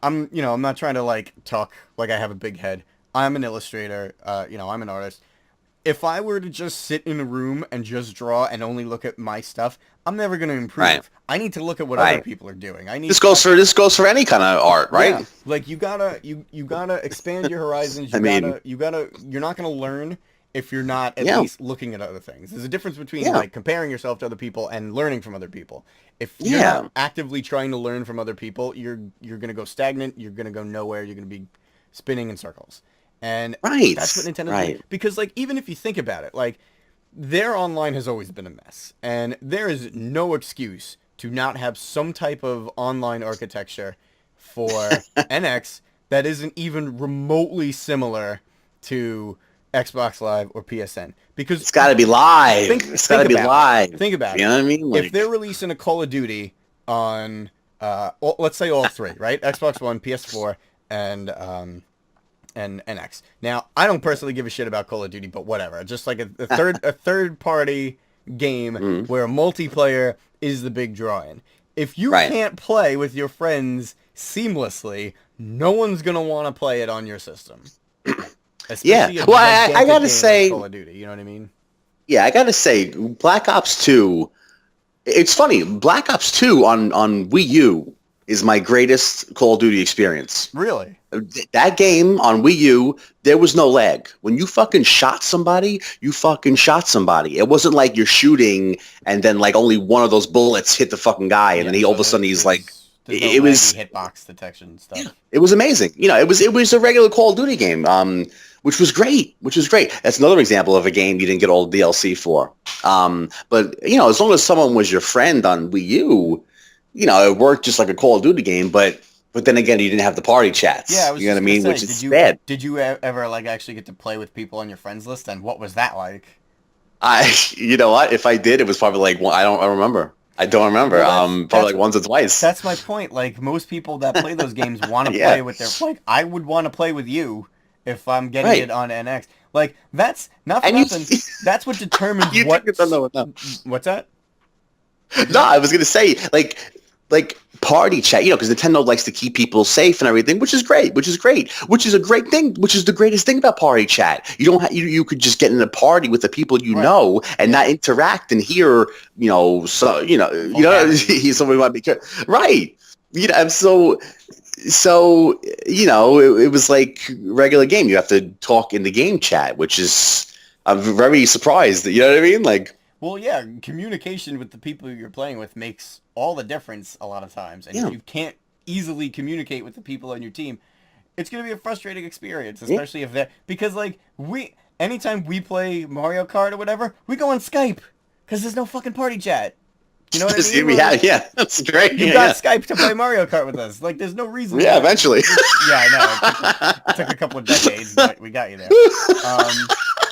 I'm not trying to like talk like I have a big head. I'm an illustrator. I'm an artist. If I were to just sit in a room and just draw and only look at my stuff, I'm never going to improve. Right. I need to look at what other people are doing. This goes for any kind of art, right? Yeah. Like you gotta expand your horizons. You're not gonna learn if you're not at least looking at other things. There's a difference between like comparing yourself to other people and learning from other people. If you're not actively trying to learn from other people, you're gonna go stagnant. You're gonna go nowhere. You're gonna be spinning in circles. And that's what Nintendo's doing. Because like even if you think about it, like their online has always been a mess, and there is no excuse to not have some type of online architecture for NX that isn't even remotely similar to Xbox Live or PSN. Because it's got to be live. It's got to be live. Think about it. You know what I mean? Like, if they're releasing a Call of Duty on, let's say all three, right? Xbox One, PS4, and NX. Now, I don't personally give a shit about Call of Duty, but whatever. Just like a third party game where multiplayer is the big draw in. If you can't play with your friends seamlessly, no one's gonna want to play it on your system. Especially well, I gotta say, like Call of Duty. You know what I mean? Yeah, I gotta say, Black Ops 2. It's funny. Black Ops 2 on Wii U is my greatest Call of Duty experience. Really? That game on Wii U, there was no lag. When you fucking shot somebody, you fucking shot somebody. It wasn't like you're shooting and then like only one of those bullets hit the fucking guy and then all of a sudden he's like, it was hitbox detection and stuff. Yeah, it was amazing. It was a regular Call of Duty game, which was great. That's another example of a game you didn't get all the DLC for. But as long as someone was your friend on Wii U, it worked just like a Call of Duty game, but But then again, you didn't have the party chats. Yeah, I was You know what I just mean? gonna Which say, is bad. did you ever like actually get to play with people on your friends list, and what was that like? You know what? If I did, it was probably like I don't remember. I don't remember. Well, Probably like once or twice. that's my point. Like most people that play those games want to Yeah. play with their like I would want to play with you if I'm getting Right. it on NX. Like that's not for And nothing. That's what determines you what. think it's no. What's that? No, I was gonna say like party chat, because Nintendo likes to keep people safe and everything, which is great, which is a great thing, which is the greatest thing about party chat. You don't you could just get in a party with the people you Right. know and not interact and hear, somebody might be right. It was like regular game. You have to talk in the game chat, which is I'm very surprised. You know what I mean? Like. Well, yeah, communication with the people you're playing with makes all the difference a lot of times. And if you can't easily communicate with the people on your team, it's going to be a frustrating experience, especially if they're... Because, like, anytime we play Mario Kart or whatever, we go on Skype because there's no fucking party chat. You know what I mean? Yeah, that's great. You got Skype to play Mario Kart with us. Like, there's no reason. Yeah, eventually. Yeah, I know. It took a couple of decades, but we got you there.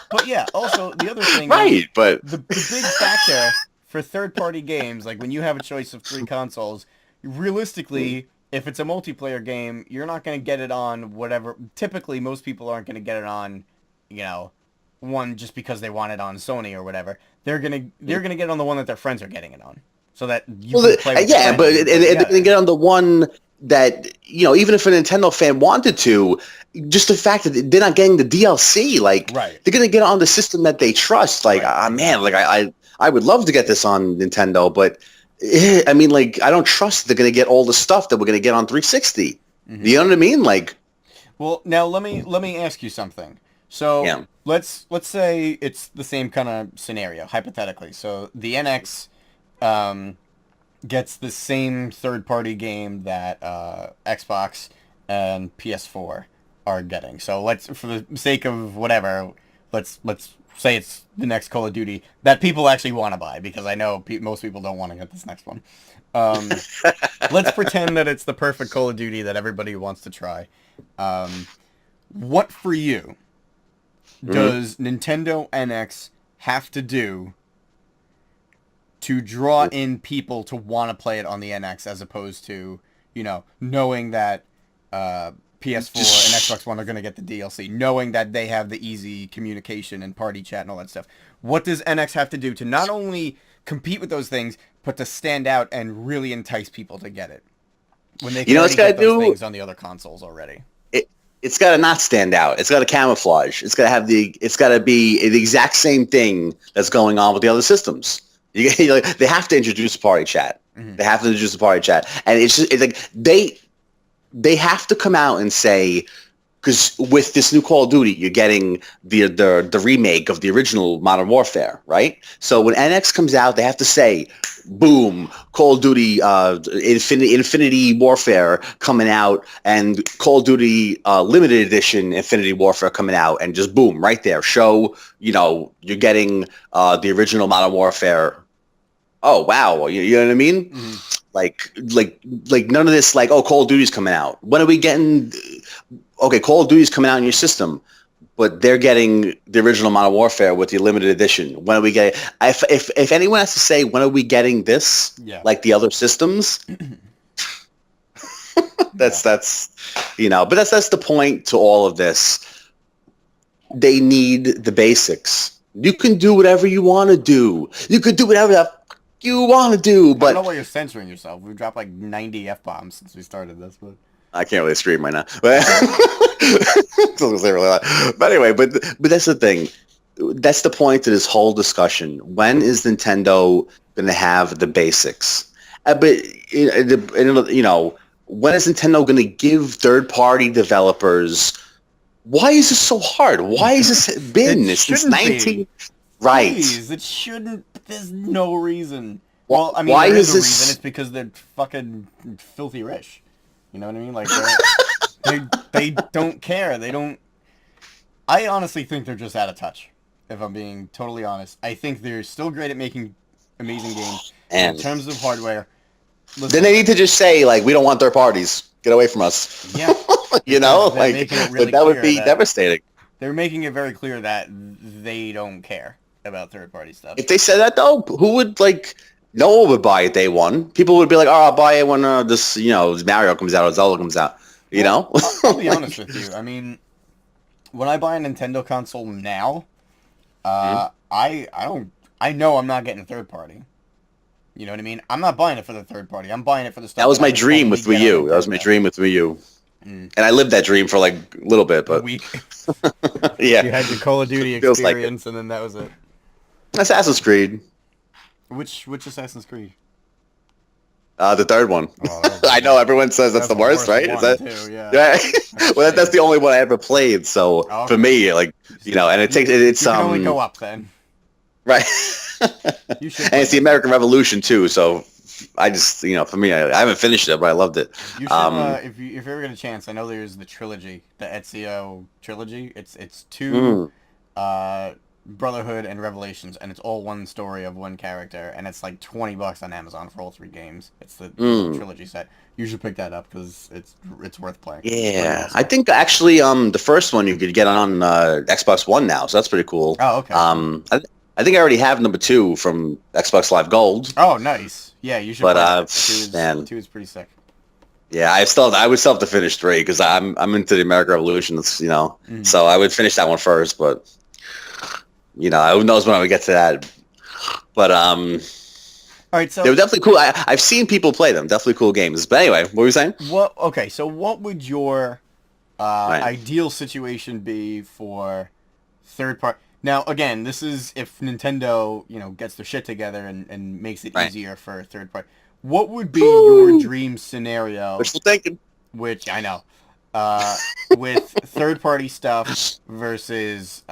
But yeah, also the other thing, but the big factor for third-party games, like when you have a choice of 3 consoles, realistically, if it's a multiplayer game, you're not going to get it on whatever. Typically, most people aren't going to get it on, one just because they want it on Sony or whatever. They're gonna get it on the one that their friends are getting it on, so that you can play with yeah, but they get on the one that even if a Nintendo fan wanted to, just the fact that they're not getting the DLC, like they're gonna get on the system that they trust. Like, man, like I would love to get this on Nintendo, but I mean, like I don't trust they're gonna get all the stuff that we're gonna get on 360. Mm-hmm. You know what I mean? Like, well, now let me ask you something. So let's say it's the same kind of scenario hypothetically. So the NX gets the same third-party game that Xbox and PS4 are getting. So for the sake of whatever, let's say it's the next Call of Duty that people actually want to buy, because I know most people don't want to get this next one. Let's pretend that it's the perfect Call of Duty that everybody wants to try. What for you does Nintendo NX have to do to draw in people to want to play it on the NX, as opposed to, knowing that PS4 and Xbox One are going to get the DLC, knowing that they have the easy communication and party chat and all that stuff? What does NX have to do to not only compete with those things, but to stand out and really entice people to get it when they can get those things on the other consoles already? It's got to not stand out. It's got to camouflage. It's got to be the exact same thing that's going on with the other systems. They have to introduce a party chat. Mm-hmm. They have to introduce a party chat, and it's like they have to come out and say, because with this new Call of Duty, you're getting the remake of the original Modern Warfare, right? So when NX comes out, they have to say, boom, Call of Duty Infinity Warfare coming out, and Call of Duty Limited Edition Infinity Warfare coming out, and just boom, right there, show, you're getting the original Modern Warfare. Oh, wow, you know what I mean? Mm-hmm. Like none of this, like, oh, Call of Duty's coming out. When are we getting... Okay, Call of Duty's coming out in your system, but they're getting the original Modern Warfare with the limited edition. When are we getting... If anyone has to say, when are we getting this, like the other systems, that's but that's the point to all of this. They need the basics. You can do whatever you want to do. You can do whatever the fuck you want to do, but... I don't know why you're censoring yourself. We've dropped like 90 F-bombs since we started this, but... I can't really stream right now. But, but anyway, but that's the thing. That's the point to this whole discussion. When is Nintendo going to have the basics? But when is Nintendo going to give third-party developers... Why is this so hard? Why has this been? It's since 19... Right. Please, it shouldn't... There's no reason. Well, I mean, why there is a this... reason. It's because they're fucking filthy rich. You know what I mean? Like, they don't care. They don't... I honestly think they're just out of touch, if I'm being totally honest. I think they're still great at making amazing games. In terms of hardware, then they need to just say, like, we don't want third parties. Get away from us. Yeah. You know? They're Like, making it really that would be clear devastating. They're making it very clear that they don't care about third-party stuff. If they said that, though, who would, like, no one would buy it day one. People would be like, oh, I'll buy it when this, Mario comes out or Zelda comes out. You know? I'll be honest with you. I mean, when I buy a Nintendo console now, I know I'm not getting a third party. You know what I mean? I'm not buying it for the third party. I'm buying it for the stuff. That was my dream with Wii U. That was my dream with Wii U. And I lived that dream for like a little bit, but a week. Yeah. You had your Call of Duty Feels like experience, and then that was it. Assassin's Creed. Which Assassin's Creed? The third one. Oh, I know everyone says that's the worst, right? Is that? Too, yeah. Well, that's the only one I ever played. So for me, like and it takes it's you can only go up then. Right. You should. And it's the American Revolution too. So I just for me, I haven't finished it, but I loved it. You should, if you ever get a chance, I know there's the trilogy, the Ezio trilogy. It's two Brotherhood and Revelations, and it's all one story of one character, and it's like $20 on Amazon for all 3 games. It's the trilogy set. You should pick that up because it's worth playing. Yeah, awesome. I think actually the first one you could get on Xbox One now, so that's pretty cool. Oh, okay. I think I already have number 2 from Xbox Live Gold. Oh, nice. Yeah, you should. But play 2 is pretty sick. Yeah, I would still have to finish 3 because I'm into the American Revolution. So I would finish that one first, but. Who knows when I would get to that. But, all right, so they were definitely cool. I've seen people play them. Definitely cool games. But anyway, what were you saying? Okay, so what would your ideal situation be for third party? Now, again, this is if Nintendo, gets their shit together and makes it easier for third party. What would be your dream scenario? Wishful thinking. Which, I know. With third party stuff versus...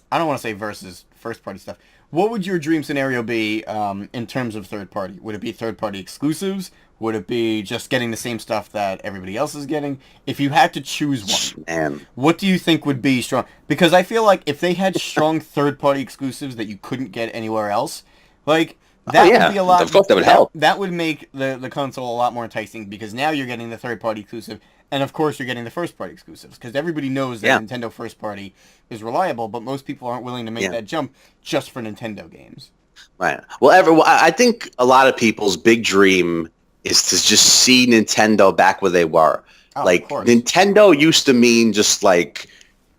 I don't want to say versus first-party stuff. What would your dream scenario be in terms of third-party? Would it be third-party exclusives? Would it be just getting the same stuff that everybody else is getting? If you had to choose one, what do you think would be strong? Because I feel like if they had strong third-party exclusives that you couldn't get anywhere else, like that would be a lot. Of course, that would help. That would make the console a lot more enticing because now you're getting the third-party exclusive. And, of course, you're getting the first-party exclusives because everybody knows that Nintendo first-party is reliable, but most people aren't willing to make that jump just for Nintendo games. Right. Well, I think a lot of people's big dream is to just see Nintendo back where they were. Oh, like, Nintendo used to mean just like...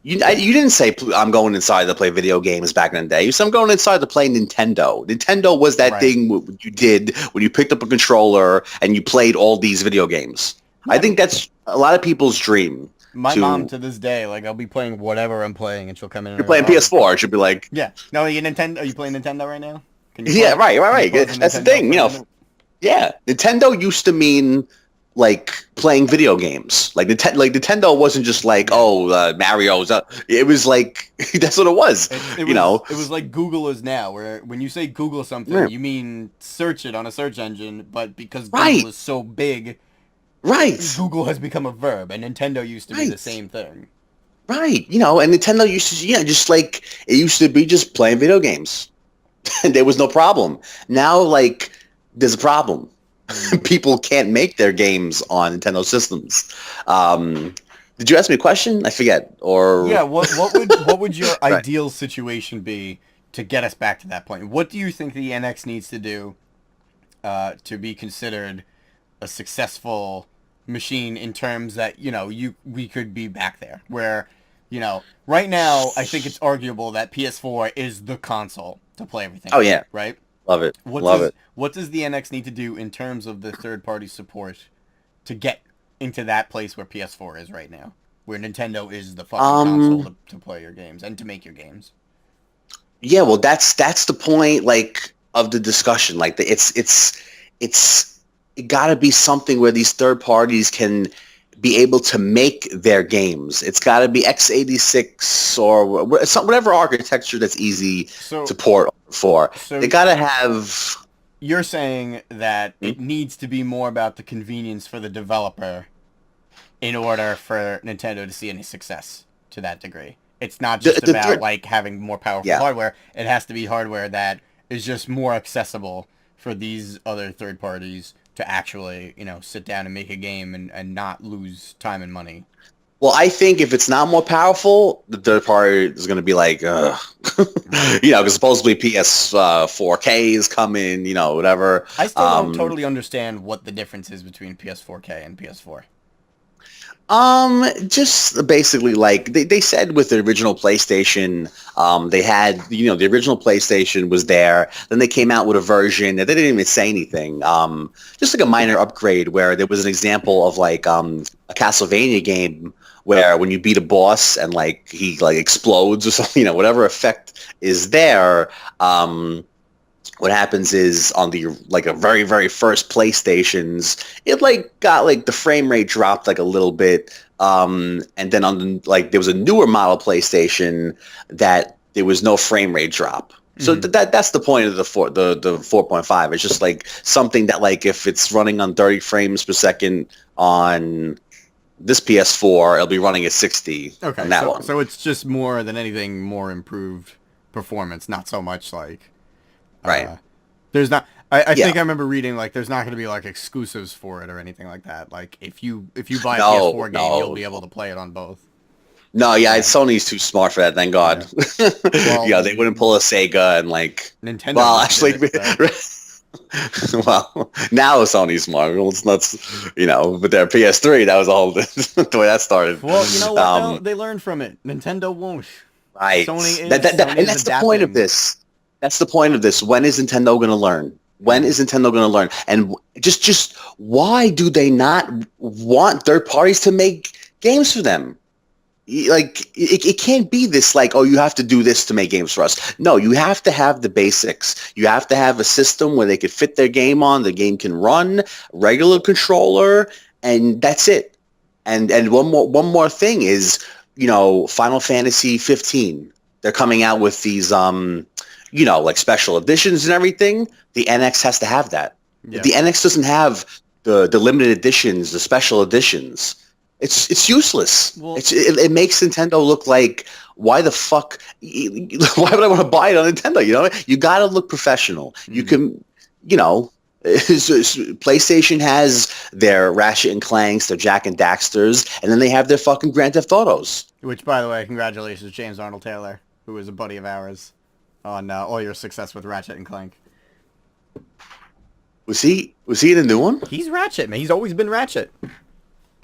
You didn't say, I'm going inside to play video games back in the day. You said, I'm going inside to play Nintendo. Nintendo was that thing you did when you picked up a controller and you played all these video games. I think that's a lot of people's dream. My mom to this day, like I'll be playing whatever I'm playing, and she'll come in. You're playing PS4. She'll be like, "Yeah, no, are you playing Nintendo right now?" Right. That's the thing, Yeah, Nintendo used to mean like playing video games. Like Nintendo wasn't just like Mario's. It was like that's what it was. It was like Google is now, where when you say Google something, you mean search it on a search engine, but because Google is so big. Right. Google has become a verb, and Nintendo used to be the same thing. Right. And Nintendo used to, just like, it used to be just playing video games. There was no problem. Now, like, there's a problem. People can't make their games on Nintendo systems. Did you ask me a question? I forget. Or yeah, what would your ideal situation be to get us back to that point? What do you think the NX needs to do to be considered a successful machine in terms that we could be back there where right now I think it's arguable that PS4 is the console to play everything. Oh yeah, right. Love it. What does the NX need to do in terms of the third party support to get into that place where PS4 is right now, where Nintendo is the fucking console to play your games and to make your games? Yeah, well that's the point like of the discussion. Like it's it got to be something where these third parties can be able to make their games. It's got to be x86 or whatever architecture that's easy to port for. So they got to have... You're saying that it needs to be more about the convenience for the developer in order for Nintendo to see any success to that degree. It's not just about like having more powerful hardware. It has to be hardware that is just more accessible for these other third parties to actually, sit down and make a game and not lose time and money. Well, I think if it's not more powerful, the third party is going to be like, ugh. Because supposedly PS4K is coming, whatever. I still don't totally understand what the difference is between PS4K and PS4. Just basically like they said with the original PlayStation, they had, the original PlayStation was there. Then they came out with a version that they didn't even say anything. Just like a minor upgrade where there was an example of like a Castlevania game where when you beat a boss and like he like explodes or something, whatever effect is there, what happens is on the like a very, very first PlayStations, it like got like the frame rate dropped like a little bit. And then on the, like there was a newer model PlayStation that there was no frame rate drop. So that's the point of the 4.5. It's just like something that like if it's running on 30 frames per second on this PS4, it'll be running at 60 on that one. So it's just more than anything more improved performance, not so much like right. There's not. I think I remember reading like there's not going to be like exclusives for it or anything like that. Like if you buy a PS4 game, you'll be able to play it on both. No, Sony's too smart for that. Thank God. Yeah, Well, they wouldn't pull a Sega and like Nintendo. Well, actually, well, now Sony's smart. Well, it's not, with their PS3, that was all the way that started. Well, you know what? They learned from it. Nintendo won't. Right. Sony is. And that's the point of this. That's the point of this. When is Nintendo going to learn? When is Nintendo going to learn? And just why do they not want third parties to make games for them? Like, it can't be this like, oh, you have to do this to make games for us. No, you have to have the basics. You have to have a system where they could fit their game on, the game can run, regular controller, and that's it. And one more thing is, Final Fantasy 15. They're coming out with these, like special editions and everything. The NX has to have that. Yeah. The NX doesn't have the limited editions, the special editions. It's useless. Well, it makes Nintendo look like, why the fuck? Why would I want to buy it on Nintendo? You got to look professional. You can, PlayStation has their Ratchet and Clanks, their Jack and Daxters, and then they have their fucking Grand Theft Autos. Which, by the way, congratulations, James Arnold Taylor, who is a buddy of ours, on all your success with Ratchet and Clank. Was he in the new one? He's Ratchet, man. He's always been Ratchet.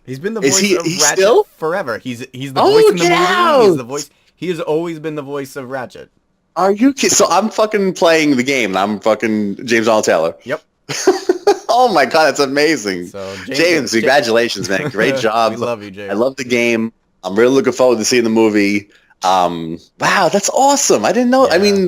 He's been the voice of Ratchet still? forever. He's the voice in the movie. He's the voice. He has always been the voice of Ratchet. Are you kidding? So I'm fucking playing the game. I'm fucking James Arnold Taylor. Yep. Oh my god, that's amazing. So James, congratulations, man. Great job. We love you, James. I love the game. I'm really looking forward to seeing the movie. Wow, that's awesome. I didn't know. Yeah. I mean,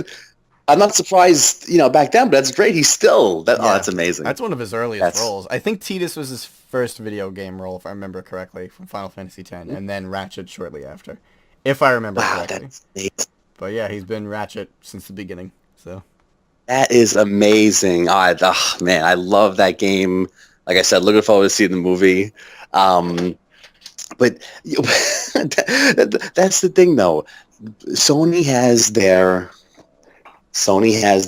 I'm not surprised, back then, but that's great. He's still Oh, that's amazing. That's one of his earliest roles. I think Tidus was his first video game role, if I remember correctly, from Final Fantasy X, and then Ratchet shortly after, if I remember correctly. That's amazing. But yeah, he's been Ratchet since the beginning. So that is amazing. Man, I love that game. Like I said, looking forward to seeing the movie. But that's the thing, though. Sony has their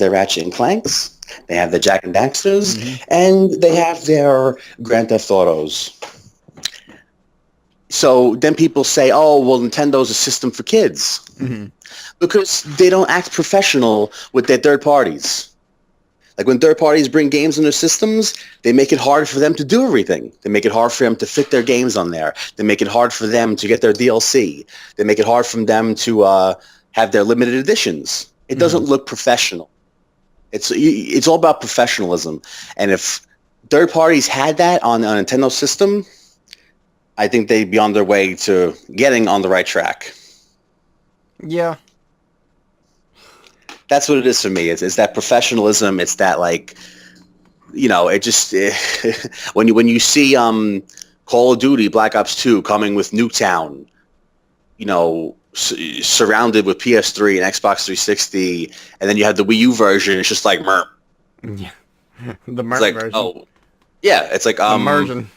Ratchet and Clanks. They have the Jack and Daxters, and they have their Grand Theft Autos. So then people say, oh, well, Nintendo's a system for kids. Because they don't act professional with their third parties. Like when third parties bring games in their systems, they make it hard for them to do everything. They make it hard for them to fit their games on there. They make it hard for them to get their DLC. They make it hard for them to have their limited editions. It doesn't look professional. It's all about professionalism. And if third parties had that on a Nintendo system, I think they'd be on their way to getting on the right track. Yeah. That's what it is for me. It's that professionalism. It's that when you see Call of Duty Black Ops 2 coming with Nuketown, surrounded with PS3 and Xbox 360, and then you have the Wii U version. It's just like merp. Yeah, the merp version. Oh, yeah. It's like immersion.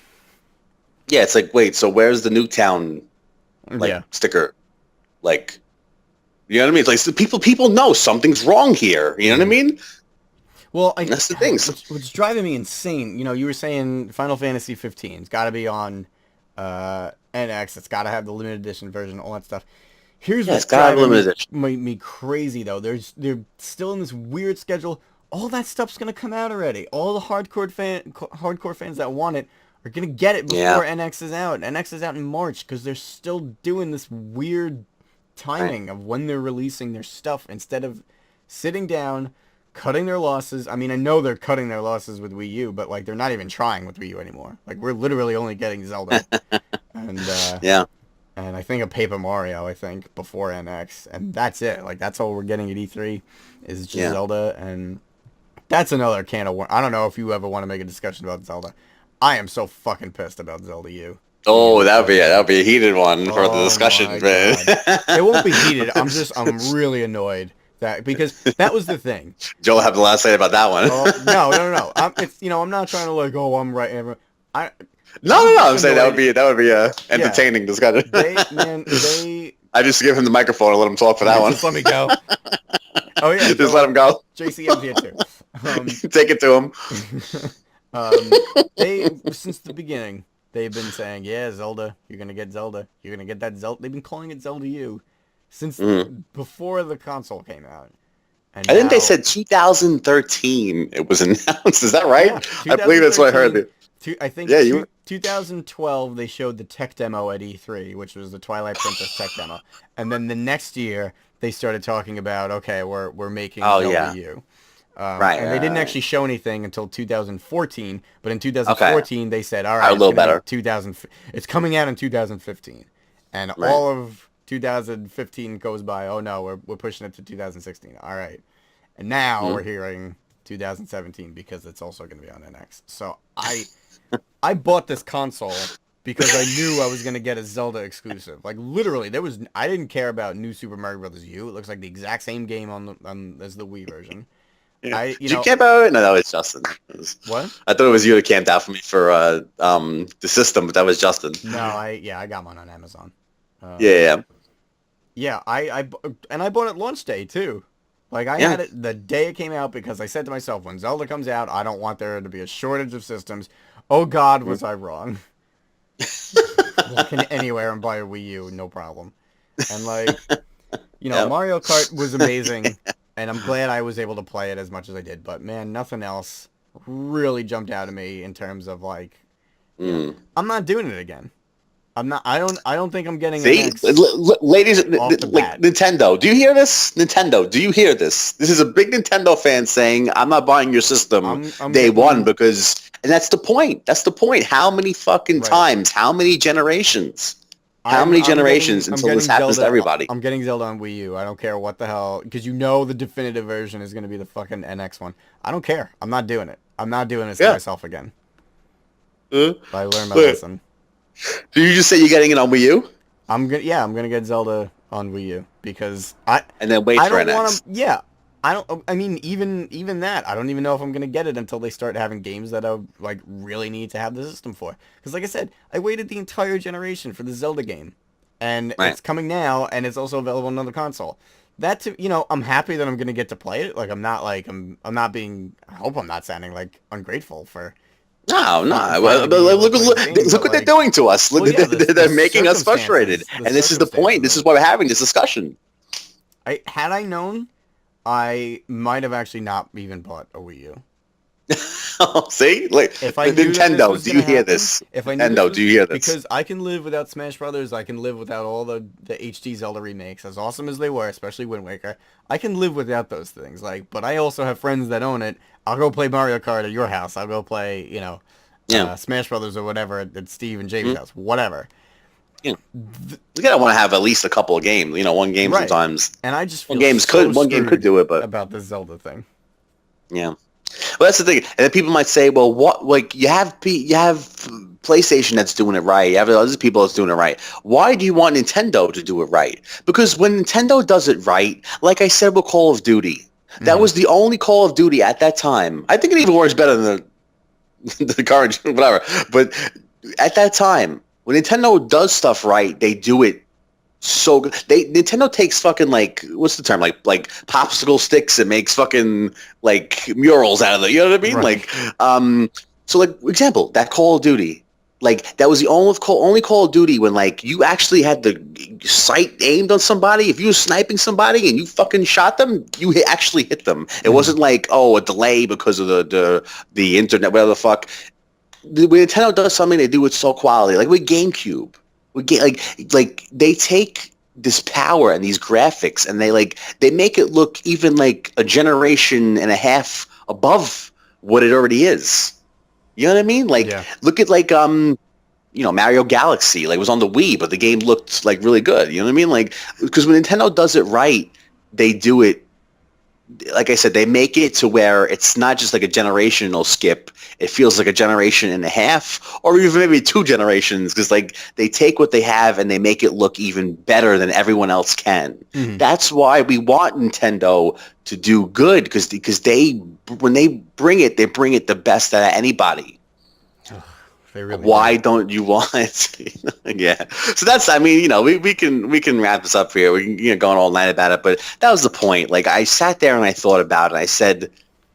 Yeah, it's like, wait. So where's the Nuketown sticker? Like. You know what I mean? It's like people know something's wrong here. You know what I mean? Well, That's the thing. what's driving me insane, you were saying Final Fantasy 15. It's got to be on NX. It's got to have the limited edition version, all that stuff. Here's Yeah, what's it's got to have driving limited edition. me crazy, though. They're still in this weird schedule. All that stuff's going to come out already. All the hardcore fans that want it are going to get it before NX is out. NX is out in March because they're still doing this weird timing of when they're releasing their stuff instead of sitting down, cutting their losses. I mean, I know they're cutting their losses with Wii U, but like they're not even trying with Wii U anymore. Like we're literally only getting Zelda, and and I think a Paper Mario. I think before NX, and that's it. Like that's all we're getting at E3 is just Zelda, and that's another can of worms. I don't know if you ever want to make a discussion about Zelda. I am so fucking pissed about Zelda U. Oh, that'd be a heated one for the discussion, man. It won't be heated. I'm really annoyed because that was the thing. Joel have the last say about that one. No. I'm not trying to like, I'm right. No. I'm saying that would be a entertaining discussion. I just give him the microphone and let him talk for that one. Just let me go. Oh yeah, just let him go. JCM's here too. Take it to him. They since the beginning they've been saying, yeah, Zelda, you're gonna get Zelda, you're gonna get that Zelda. They've been calling it Zelda U since before the console came out. And I think they said 2013 it was announced. Is that right? Yeah, I believe that's what I heard. I think 2012 they showed the tech demo at E3, which was the Twilight Princess tech demo, and then the next year they started talking about, okay, we're making Zelda U. And they didn't actually show anything until 2014, but in 2014 they said, all right, a little better. It's coming out in 2015, and all of 2015 goes by. Oh no, we're pushing it to 2016. All right, and now we're hearing 2017 because it's also going to be on NX. So I bought this console because I knew I was going to get a Zelda exclusive. Like literally, I didn't care about New Super Mario Bros. U. It looks like the exact same game as the Wii version. Yeah. Did you camp out? No, that was Justin. What? I thought it was you that camped out for me for the system, but that was Justin. No, I got mine on Amazon. Yeah, I bought it launch day too. Like I had it the day it came out because I said to myself, when Zelda comes out, I don't want there to be a shortage of systems. Oh God, was I wrong? Walk in anywhere and buy a Wii U, no problem. And like, Mario Kart was amazing. And I'm glad I was able to play it as much as I did, but man, nothing else really jumped out at me in terms of like, I'm not doing it again. I'm not. I don't think I'm getting. Ladies, Nintendo, do you hear this? Nintendo, do you hear this? This is a big Nintendo fan saying, "I'm not buying your system day one because," and that's the point. That's the point. How many fucking times? How many generations? How many generations until this happens to everybody? I'm getting Zelda on Wii U. I don't care what the hell, because the definitive version is going to be the fucking NX one. I don't care. I'm not doing it. I'm not doing this to myself again. I learned my lesson. Did you just say you're getting it on Wii U? I'm gonna get Zelda on Wii U because and then wait for NX. I mean, even that, I don't even know if I'm going to get it until they start having games that I like really need to have the system for. Because like I said, I waited the entire generation for the Zelda game. And it's coming now, and it's also available on another console. I'm happy that I'm going to get to play it. Like, I'm not I hope I'm not sounding like ungrateful for... No. Well, look what they're doing to us. They're making us frustrated. And this is the point. This is why we're having this discussion. Had I known... I might have actually not even bought a Wii U. See? Like, if I Nintendo, do you hear this? Nintendo, do you hear this? Because I can live without Smash Brothers. I can live without all the HD Zelda remakes, as awesome as they were, especially Wind Waker. I can live without those things. Like, but I also have friends that own it. I'll go play Mario Kart at your house. I'll go play, Smash Brothers or whatever at Steve and Jamie's house. Whatever. You gotta want to have at least a couple of games. One game sometimes. And I just feel one game could do it, but about this Zelda thing. Yeah, well, that's the thing. And then people might say, well, what? Like you have PlayStation that's doing it right. You have other people that's doing it right. Why do you want Nintendo to do it right? Because when Nintendo does it right, like I said with Call of Duty, that was the only Call of Duty at that time. I think it even works better than the current whatever. But at that time, when Nintendo does stuff right, they do it so good. Nintendo takes fucking like what's the term like popsicle sticks and makes fucking like murals out of it. You know what I mean? Right. So like example that Call of Duty. Like that was the only Call of Duty when like you actually had the sight aimed on somebody. If you were sniping somebody and you fucking shot them, you actually hit them. It wasn't like a delay because of the internet, whatever the fuck. When Nintendo does something, they do it so quality. Like with GameCube, like they take this power and these graphics and they make it look even like a generation and a half above what it already is. You know what I mean? Like, look at like Mario Galaxy. Like, it was on the Wii, but the game looked like really good. You know what I mean? Like, because when Nintendo does it right, they do it. Like I said, they make it to where it's not just like a generational skip. It feels like a generation and a half, or even maybe 2 generations, because like they take what they have and they make it look even better than everyone else can. Mm-hmm. That's why we want Nintendo to do good, because when they bring it the best out of anybody. Really why don't you want it? Yeah. So that's, I mean, we can wrap this up here. We can go on all night about it, but that was the point. Like, I sat there and I thought about it. I said,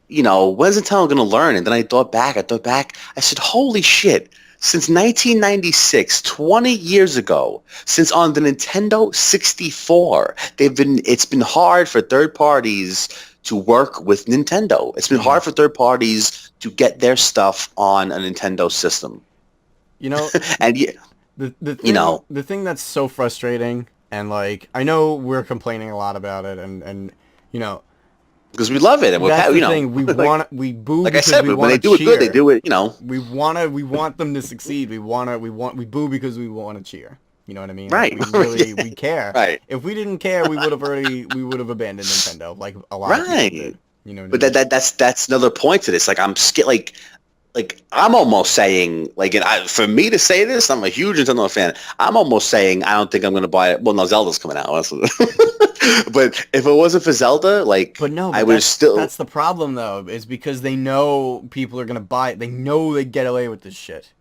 when's Nintendo going to learn? And then I thought back. I said, holy shit. Since 1996, 20 years ago, since on the Nintendo 64, it's been hard for third parties to work with Nintendo. It's been hard for third parties to get their stuff on a Nintendo system. And the thing that's so frustrating, and like I know we're complaining a lot about it, and because we love it, and that's the thing. We boo. Like because I said, we when they do cheer. it good, they do it. We want them to succeed. We boo because we want to cheer. You know what I mean? Right. Like, we care. Right. If we didn't care, we would have abandoned Nintendo, like a lot of people did. You know what I mean? That's another point to this. Like, I'm scared. Like I'm almost saying, like, for me to say this, I'm a huge Nintendo fan. I'm almost saying I don't think I'm going to buy it. Well, no, Zelda's coming out. But if it wasn't for Zelda, I would still. That's the problem, though, is because they know people are going to buy it. They know they get away with this shit.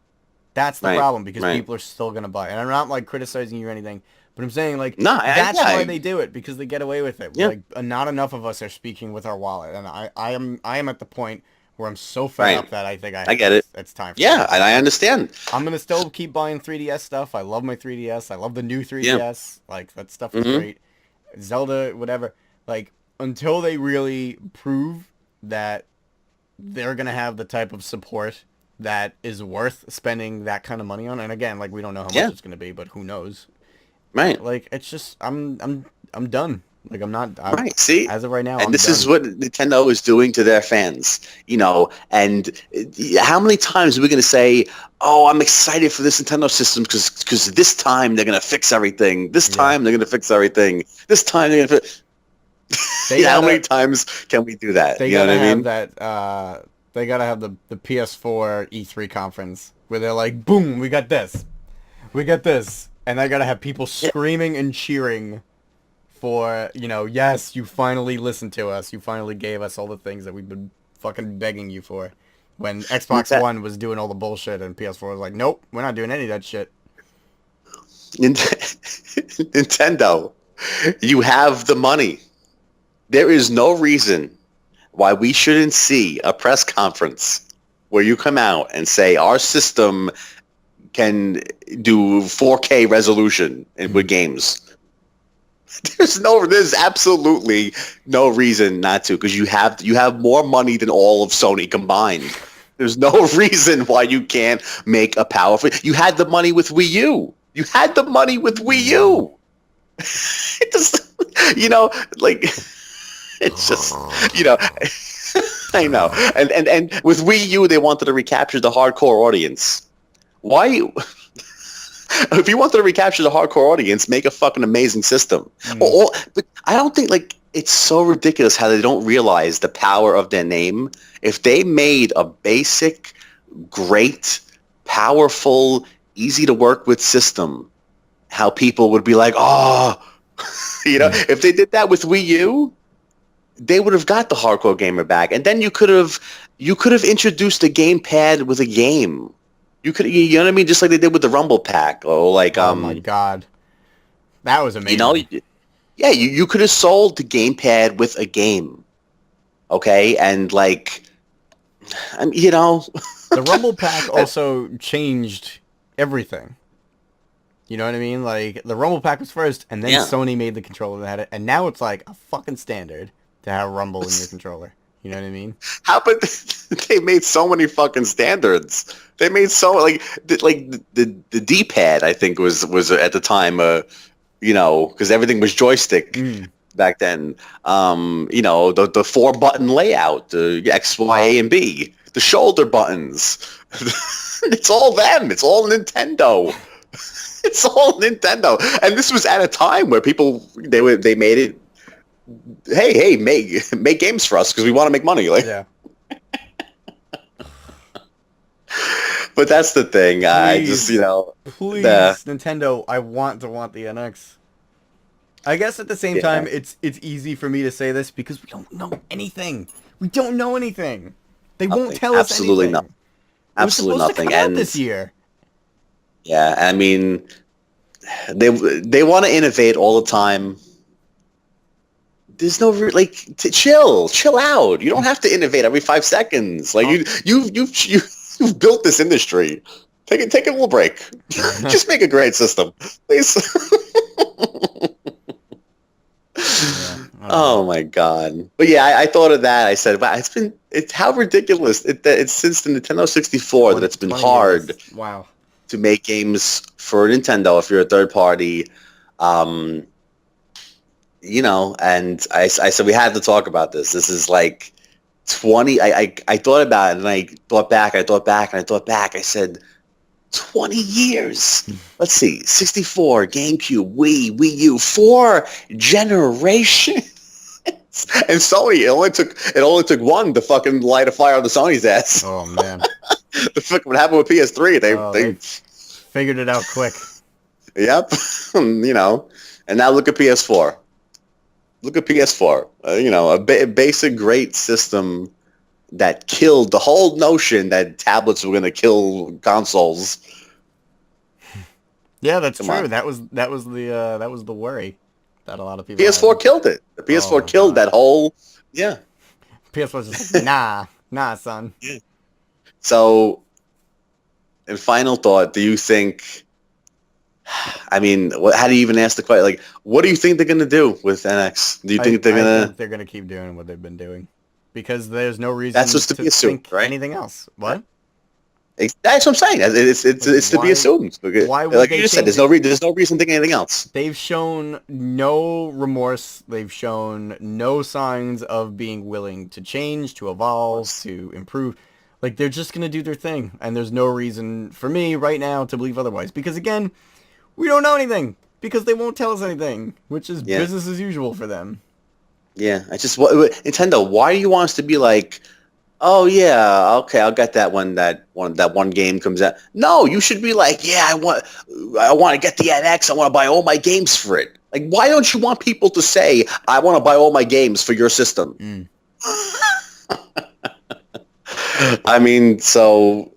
That's the problem, because people are still going to buy it. And I'm not, like, criticizing you or anything, but I'm saying, like, that's why they do it, because they get away with it. Yeah. Like, not enough of us are speaking with our wallet. And I am at the point where I'm so fed up that I think I get it. It's time for and I understand. I'm going to still keep buying 3DS stuff. I love my 3DS. I love the new 3DS. Like, that stuff is great. Zelda, whatever. Like, until they really prove that they're going to have the type of support that is worth spending that kind of money on. And again, like, we don't know how much it's going to be, but who knows? Right. Like, it's just, I'm done. Like, I'm not. Right. See, as of right now, and this is what Nintendo is doing to their fans. And how many times are we going to say, "Oh, I'm excited for this Nintendo system because this time they're going to fix everything. This time they're going to fix everything. This time they're going to." How many times can we do that? They you know what I mean? That they gotta have the PS4 E3 conference where they're like, "Boom, we got this, and they gotta have people screaming and cheering. For, yes, you finally listened to us. You finally gave us all the things that we've been fucking begging you for. When Xbox One was doing all the bullshit and PS4 was like, nope, we're not doing any of that shit. Nintendo, you have the money. There is no reason why we shouldn't see a press conference where you come out and say our system can do 4K resolution with games. There's absolutely no reason not to, because you have more money than all of Sony combined. There's no reason why you can't make a powerful. You had the money with Wii U. It just, it's just, I know. And with Wii U, they wanted to recapture the hardcore audience. Why? If you wanted to recapture the hardcore audience, make a fucking amazing system. But I don't think, it's so ridiculous how they don't realize the power of their name. If they made a basic, great, powerful, easy to work with system, how people would be like, oh, if they did that with Wii U, they would have got the hardcore gamer back. And then you could have introduced a gamepad with a game. You know what I mean? Just like they did with the Rumble Pack, or oh my god, That was amazing. You know, yeah, you could have sold the gamepad with a game, okay, and like, you know, the Rumble Pack also changed everything. You know what I mean? Like, the Rumble Pack was first, and then yeah. Sony made the controller that had it, and now it's like a fucking standard to have Rumble in your controller. You know what I mean? How about they made so many fucking standards? They made so like the D-pad I think was at the time you know, because everything was joystick back then. You know, the 4-button layout, the X, Y, A, and B, the shoulder buttons. It's all them. It's all Nintendo. It's all Nintendo. And this was at a time where people they made it. Hey, make games for us because we want to make money. Like, Yeah. But that's the thing. Please, I just, you know, please, Nintendo. I want the NX. I guess at the same time, it's easy for me to say this because we don't know anything. We don't know anything. They won't tell us absolutely anything. nothing. Absolutely nothing. To come out this year. Yeah, I mean, they want to innovate all the time. There's no chill out. You don't have to innovate every 5 seconds. Like you've built this industry. Take a little break. Just make a great system, please. Oh my god! But yeah, I thought of that. I said, "Wow, it's how ridiculous! It's since the Nintendo 64 that it's been hard to make games for Nintendo if you're a third party." You know, and I said we had to talk about this. This is like 20. I thought about it and I thought back. I said 20 years. Let's see, 64, GameCube, Wii U, 4 generations. And Sony, it only took one to fucking light a fire on the Sony's ass. Oh man, the fuck what happened with PS3? They figured it out quick. Yep, you know, and now look at PS4. Look at PS4. You know, a basic great system that killed the whole notion that tablets were going to kill consoles. Yeah, that's true. That was the worry that a lot of people PS4 killed it. The PS4 killed that whole PS4 was just like, nah, son. Yeah. So, in final thought, do you think? I mean, how do you even ask the question? Like, what do you think they're gonna do with NX? Do you think they're gonna? I think they're gonna keep doing what they've been doing, because there's no reason that's just to be assumed, think right? anything else. What? That's what I'm saying. It's to be assumed. Why would like they you just said, there's no reason to think anything else. They've shown no remorse. They've shown no signs of being willing to change, to evolve, to improve. Like, they're just gonna do their thing, and there's no reason for me right now to believe otherwise. Because again, we don't know anything because they won't tell us anything, which is business as usual for them. Yeah, Nintendo. Why do you want us to be like, oh yeah, okay, I'll get that when that one game comes out? No, you should be like, yeah, I want to get the NX. I want to buy all my games for it. Like, why don't you want people to say, I want to buy all my games for your system? I mean, so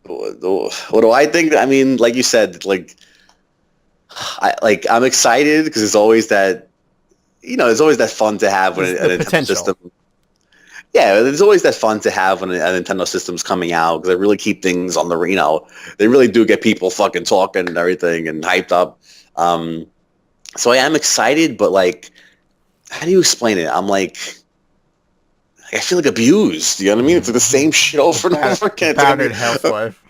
what do I think? I mean, like you said, I'm excited because there's always that, you know, there's always that fun to have when a Nintendo system. Yeah, there's always that fun to have when a Nintendo system's coming out because they really keep things on the, you know, they really do get people fucking talking and everything and hyped up. So I am excited, but like, how do you explain it? I'm like, I feel like abused. You know what I mean? It's like the same shit over and over again. Battered housewife.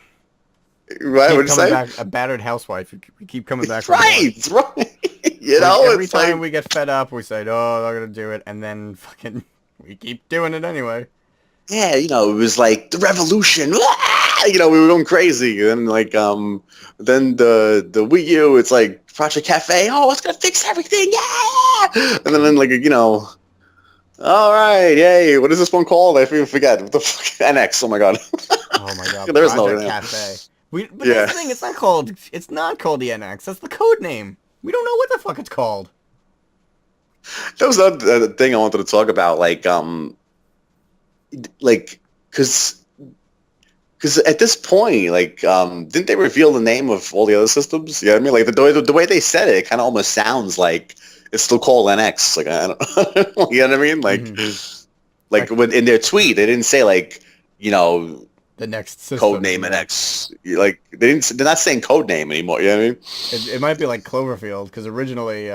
Right? What'd you say? A battered housewife. We keep coming back. Right. You know, every time we get fed up, we say, "Oh, they're gonna do it," and then fucking we keep doing it anyway. Yeah, you know, it was like the revolution. You know, we were going crazy, and like, then the Wii U, it's like Project Cafe. Oh, it's gonna fix everything. Yeah. And then like, you know, all right, yay. What is this one called? I even forget. What the fuck? NX. Oh my god. Oh my god. There's Project no Cafe. But that's the thing. It's not called the NX. That's the code name. We don't know what the fuck it's called. That was the thing I wanted to talk about, because Because at this point, like, didn't they reveal the name of all the other systems? Yeah, I mean, like the way they said it, it kind of almost sounds like it's still called NX. Like, I don't, you know what I mean? Like when in their tweet, they didn't say like, you know, the next system, code name NX. Like they're not saying code name anymore. You know what I mean? It might be like Cloverfield, because originally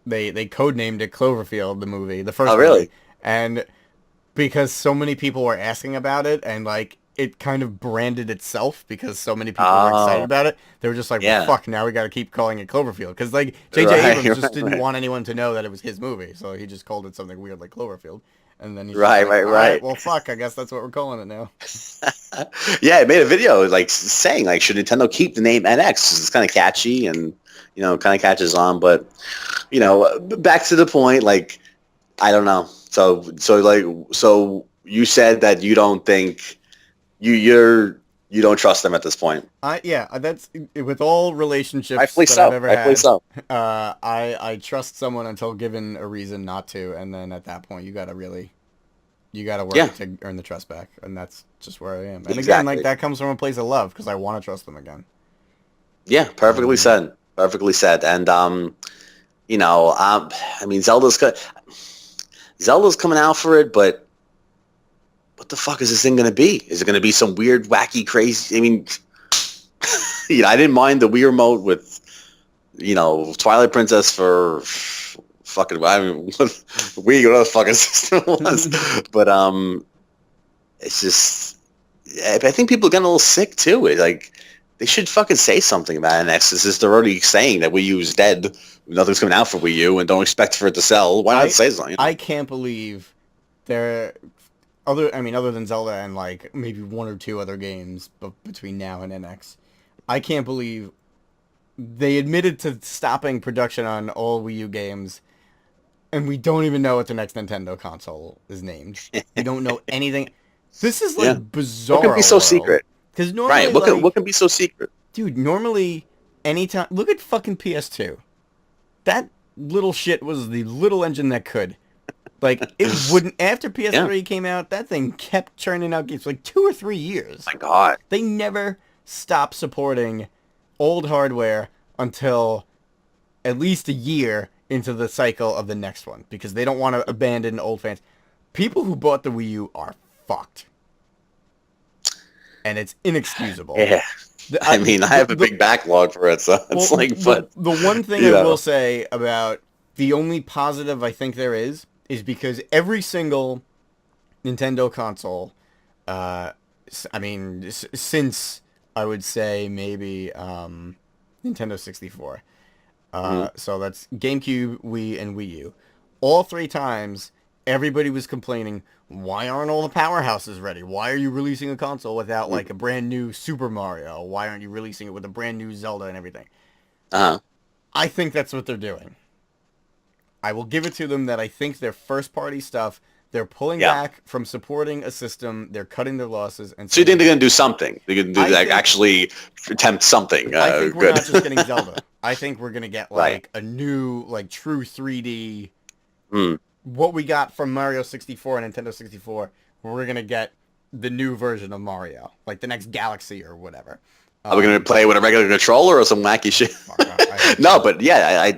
they codenamed it Cloverfield, the movie, the first Oh, really? movie, and because so many people were asking about it, and like it kind of branded itself because so many people were excited about it. They were just like, well, fuck, now we got to keep calling it Cloverfield, because like J.J. Abrams just didn't want anyone to know that it was his movie, so he just called it something weird like Cloverfield. And then he's right. Well, fuck, I guess that's what we're calling it now. Yeah, it made a video like saying like, should Nintendo keep the name NX? It's kind of catchy and, you know, kind of catches on. But, you know, back to the point, like, I don't know. So you said that you don't think you don't trust them at this point. That's with all relationships I've ever had. So. I trust someone until given a reason not to, and then at that point you gotta work to earn the trust back, and that's just where I am. And again, like that comes from a place of love because I want to trust them again. Yeah, perfectly said. Perfectly said. And you know, I mean, Zelda's coming out for it, but what the fuck is this thing going to be? Is it going to be some weird, wacky, crazy? I mean, you know, I didn't mind the Wii remote with, you know, Twilight Princess for fucking, I mean, Wii, whatever the fucking system was. But it's just, I think people are getting a little sick too. Like, they should fucking say something about NX. It's just they're already saying that Wii U is dead. Nothing's coming out for Wii U, and don't expect for it to sell. Why not say something? You know? I can't believe other than Zelda and like maybe one or two other games between now and NX, I can't believe they admitted to stopping production on all Wii U games, and we don't even know what the next Nintendo console is named. We don't know anything. This is like bizarre. What can be so secret? Because normally, what can be so secret? Dude, normally, anytime... Look at fucking PS2. That little shit was the little engine that could. Like, it wouldn't... After PS3 came out, that thing kept churning out games for like 2 or 3 years. My God. They never stopped supporting old hardware until at least a year into the cycle of the next one. Because they don't want to abandon old fans. People who bought the Wii U are fucked. And it's inexcusable. Yeah. I mean, I have a big backlog for it, so it's but... The one thing I will say about the only positive I think there is because every single Nintendo console, I mean, since I would say maybe Nintendo 64, so that's GameCube, Wii, and Wii U, all 3 times, everybody was complaining, why aren't all the powerhouses ready? Why are you releasing a console without, like, a brand new Super Mario? Why aren't you releasing it with a brand new Zelda and everything? I think that's what they're doing. I will give it to them that I think their first-party stuff, they're pulling back from supporting a system, they're cutting their losses. And so you think they're going to do something? They're going to actually attempt something I think we're good. not just getting Zelda. I think we're going to get, like, a new, like, true 3D... What we got from Mario 64 and Nintendo 64, we're going to get the new version of Mario. Like the next Galaxy or whatever. Are we going to play with a regular controller or some wacky shit? No, but yeah,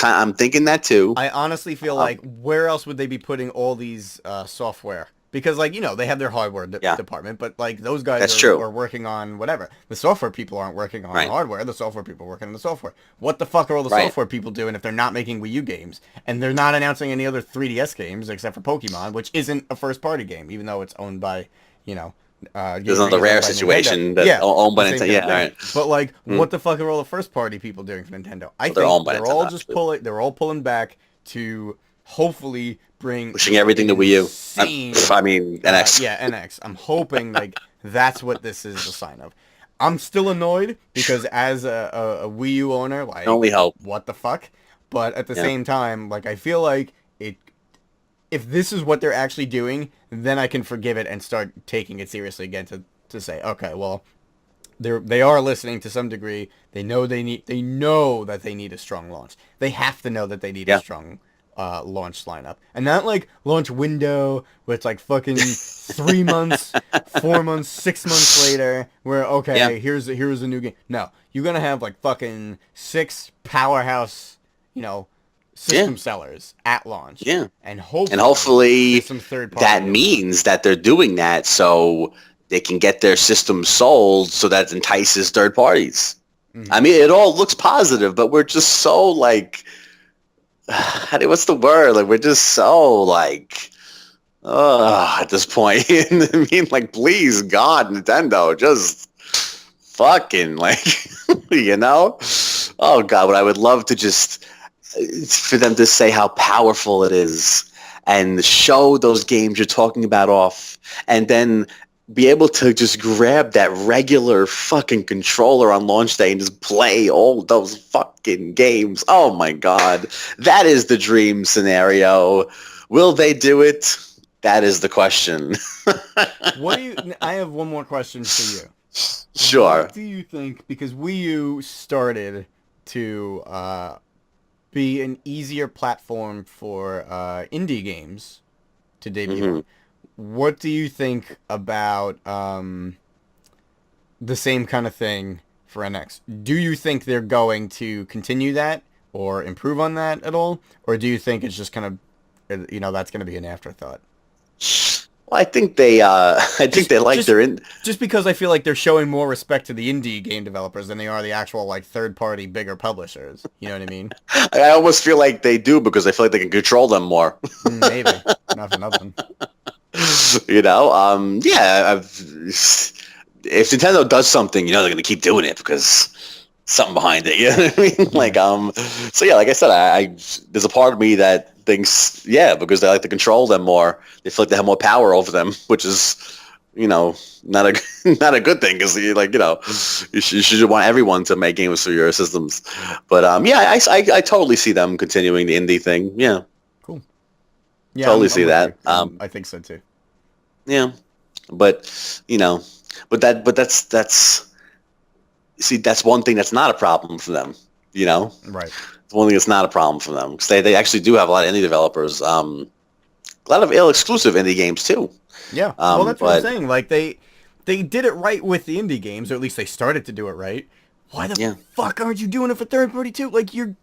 I'm thinking that too. I honestly feel like where else would they be putting all these software? Because, like, you know, they have their hardware department, but, like, those guys are working on whatever. The software people aren't working on hardware. The software people are working on the software. What the fuck are all the software people doing if they're not making Wii U games? And they're not announcing any other 3DS games except for Pokemon, which isn't a first-party game, even though it's owned by, you know... There's another rare situation that owned by Nintendo. Yeah, right. But, like, what the fuck are all the first-party people doing for Nintendo? I think they're all pulling back to hopefully... pushing everything to Wii U. I mean, NX. NX. I'm hoping like that's what this is a sign of. I'm still annoyed because as a Wii U owner, like, only hope. What the fuck? But at the same time, like, I feel like if this is what they're actually doing, then I can forgive it and start taking it seriously again to say, okay, well, they are listening to some degree. They know that they need a strong launch. They have to know that they need a strong launch lineup, and not like launch window where it's like fucking 3 months, 4 months, 6 months later, where okay, here's a new game. No, you're gonna have like fucking 6 powerhouse, system sellers at launch. Yeah. And And hopefully some third party that means that they're doing that so they can get their system sold, so that entices third parties. Mm-hmm. I mean, it all looks positive, but we're just so like, what's the word? Like, we're just so like, at this point. I mean, like, please, God, Nintendo, just fucking like, Oh God, but I would love to just for them to say how powerful it is and show those games you're talking about off, and then be able to just grab that regular fucking controller on launch day and just play all those fucking games. Oh my God. That is the dream scenario. Will they do it? That is the question. I have one more question for you. Sure. What do you think, because Wii U started to be an easier platform for indie games to debut. Mm-hmm. What do you think about the same kind of thing for NX? Do you think they're going to continue that or improve on that at all? Or do you think it's just kind of, that's going to be an afterthought? Well, I think they just because I feel like they're showing more respect to the indie game developers than they are the actual like third party bigger publishers. You know what I mean? I almost feel like they do, because I feel like they can control them more. Maybe. Not for nothing. If Nintendo does something, they're going to keep doing it because something behind it. You know what I mean? Like, like I said, there's a part of me that thinks, because they like to control them more. They feel like they have more power over them, which is, not a good thing, because you should want everyone to make games for your systems. But I totally see them continuing the indie thing. Yeah. Cool. Yeah, totally see that. I think so too. Yeah, but that's one thing that's not a problem for them. Right. It's one thing that's not a problem for them, because they actually do have a lot of indie developers, a lot of exclusive indie games too. Yeah, well, that's what I'm saying. Like they did it right with the indie games, or at least they started to do it right. Why the fuck aren't you doing it for third party too? Like you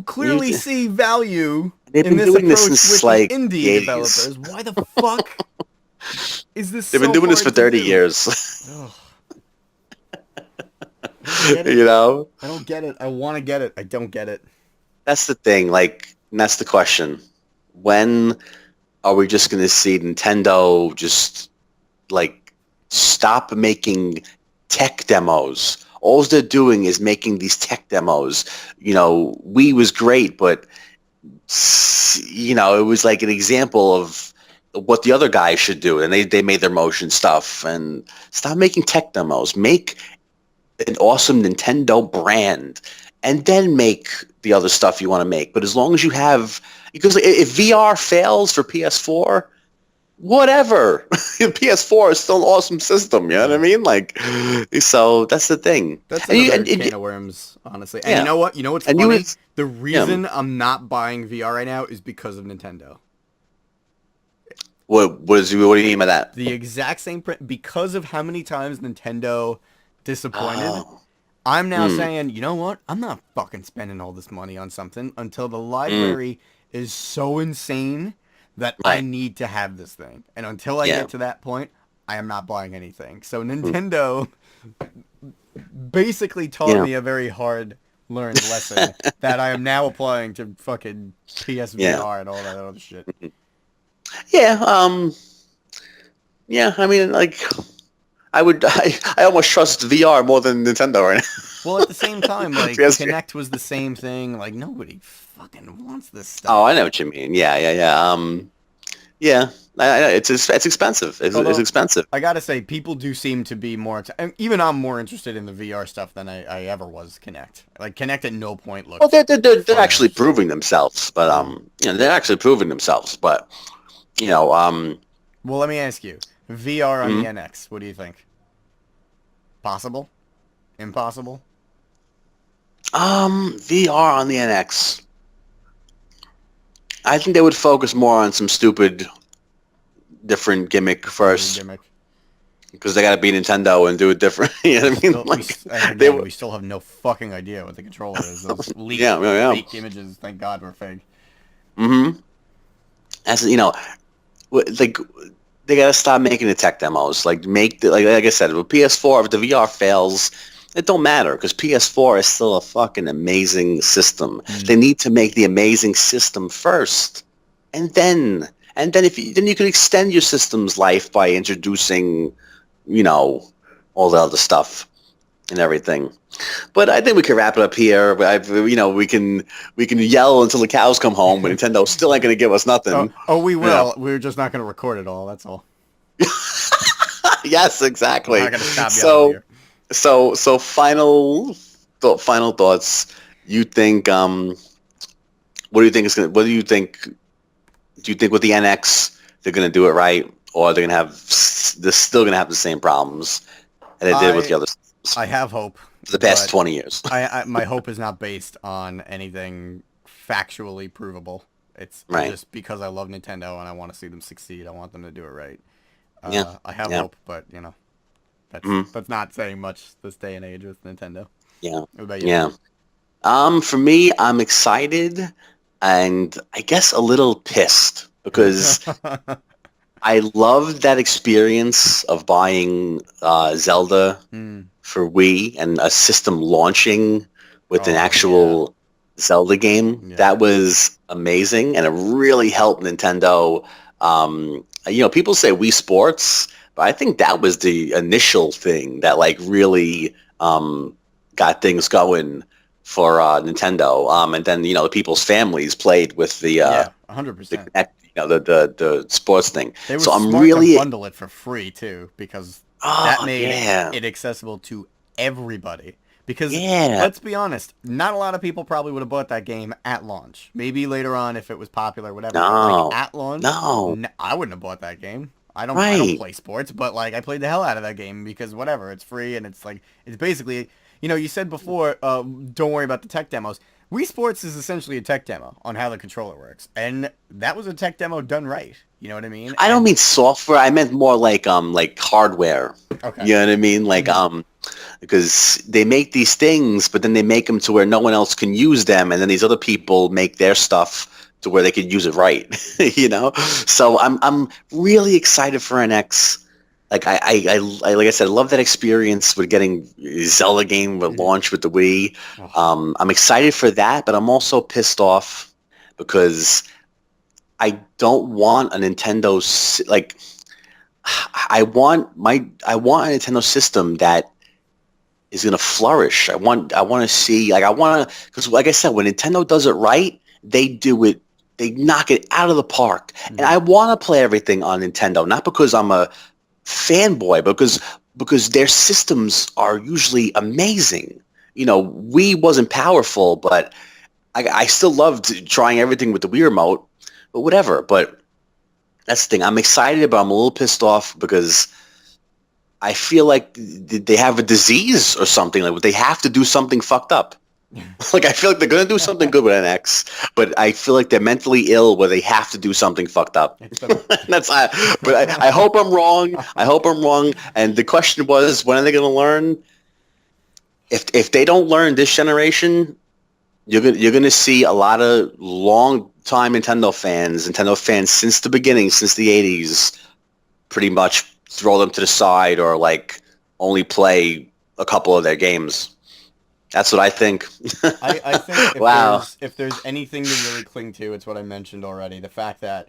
clearly see value in this approach with like indie developers. Why the fuck is this? They've been doing this for 30 years. I don't get it. I want to get it. I don't get it. That's the thing. Like, and that's the question. When are we just going to see Nintendo just like stop making tech demos? All they're doing is making these tech demos. Wii was great, but it was like an example of what the other guys should do, and they made their motion stuff. And stop making tech demos. Make an awesome Nintendo brand, and then make the other stuff you want to make. But as long as you have, because if VR fails for PS4, whatever. PS4 is still an awesome system. You know what I mean? Like, so that's the thing. That's another can of worms, honestly. And you know what? You know what's funny? The reason I'm not buying VR right now is because of Nintendo. What do you mean by that? The exact same because of how many times Nintendo disappointed. I'm now saying, you know what? I'm not fucking spending all this money on something until the library is so insane that I need to have this thing. And until I get to that point, I am not buying anything. So Nintendo basically taught me a very hard learned lesson that I am now applying to fucking PSVR and all that other shit. Yeah, I mean, like, I almost trust VR more than Nintendo right now. Well, at the same time, like, Kinect was the same thing. Like, nobody fucking wants this stuff. Oh, I know what you mean. Yeah. It's expensive. It's expensive. I gotta say, people do seem to be more... even I'm more interested in the VR stuff than I ever was Kinect. Like, Kinect at no point looks... Well, they're actually proving themselves. But, they're actually proving themselves. But, Well, let me ask you. VR on the NX, what do you think? Possible? Impossible? VR on the NX. I think they would focus more on some stupid, different gimmick first. Because they got to be Nintendo and do it different. You know what I mean? We still have no fucking idea what the controller is. Those leaked fake images, thank God, were fake. Mm-hmm. As you know, like they got to stop making the tech demos. Like like I said, with PS4, if the VR fails, it don't matter because PS4 is still a fucking amazing system. They need to make the amazing system first, and then you can extend your system's life by introducing, all the other stuff and everything. But I think we can wrap it up here. We can yell until the cows come home, but Nintendo still ain't gonna give us nothing. We will. We're just not gonna record it all. That's all. Yes, exactly. We're not gonna stop yelling here. So final thoughts. You think? What do you think is gonna? What do you think? Do you think with the NX they're gonna do it right, or they're still gonna have the same problems that they did with the other systems? I have hope. For the past 20 years. My hope is not based on anything factually provable. It's just because I love Nintendo and I want to see them succeed. I want them to do it right. I have hope, but that's not saying much this day and age with Nintendo. Yeah. What about you? Yeah. For me, I'm excited and I guess a little pissed because I loved that experience of buying Zelda for Wii and a system launching with an actual Zelda game. Yeah. That was amazing, and it really helped Nintendo. People say Wii Sports, but I think that was the initial thing that really got things going for Nintendo. And then the people's families played with the 100%. The sports thing. They were smart to bundle it for free too, because that made it accessible to everybody. Because let's be honest, not a lot of people probably would have bought that game at launch. Maybe later on if it was popular, whatever. No. At launch, I wouldn't have bought that game. I don't play sports, but I played the hell out of that game because whatever, it's free and it's basically, you said before, don't worry about the tech demos. Wii Sports is essentially a tech demo on how the controller works, and that was a tech demo done right. You know what I mean? I don't mean software. I meant more like hardware. Okay. You know what I mean? Because they make these things, but then they make them to where no one else can use them, and then these other people make their stuff to where they can use it right. So I'm really excited for NX. Like I said, I love that experience with getting Zelda game with launch with the Wii. I'm excited for that, but I'm also pissed off because I don't want a Nintendo I want a Nintendo system that is gonna flourish. I want to see because like I said, when Nintendo does it right, they do it. They knock it out of the park, and I want to play everything on Nintendo, not because I'm a fanboy, because their systems are usually amazing. Wii wasn't powerful, but I still loved trying everything with the Wii remote. But whatever. But that's the thing. I'm excited, but I'm a little pissed off because I feel like they have a disease or something. Like they have to do something fucked up. I feel like they're gonna do something good with NX, but I feel like they're mentally ill where they have to do something fucked up. But I hope I'm wrong. I hope I'm wrong. And the question was, when are they gonna learn? If they don't learn this generation, you're gonna see a lot of long-time Nintendo fans since the beginning, since the '80s, pretty much throw them to the side or only play a couple of their games. That's what I think. I think if there's anything to really cling to, it's what I mentioned already. The fact that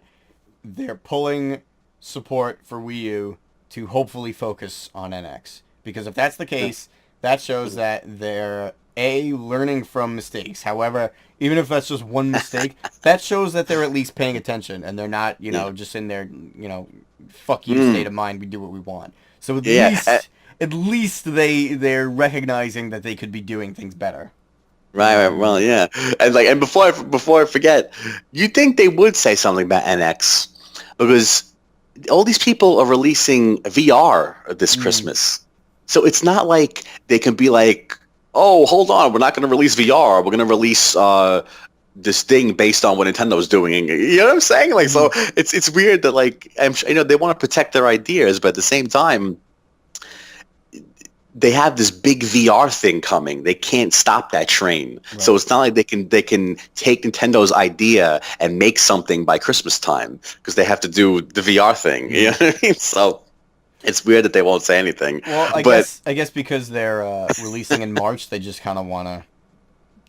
they're pulling support for Wii U to hopefully focus on NX. Because if that's the case, that shows that they're, learning from mistakes. However, even if that's just one mistake, that shows that they're at least paying attention and they're not, just in their, fuck you state of mind, we do what we want. So at least they're recognizing that they could be doing things better. Right. Well, yeah. And before I forget, you think they would say something about NX because all these people are releasing VR this Christmas. So it's not like they can be like, oh, hold on, we're not going to release VR. We're going to release this thing based on what Nintendo's doing. You know what I'm saying? Like, so it's weird that like they want to protect their ideas, but at the same time, they have this big VR thing coming. They can't stop that train. Right. So it's not like they can take Nintendo's idea and make something by Christmas time because they have to do the VR thing. You know what I mean? So it's weird that they won't say anything. Well, I guess because they're releasing in March, they just kind of want to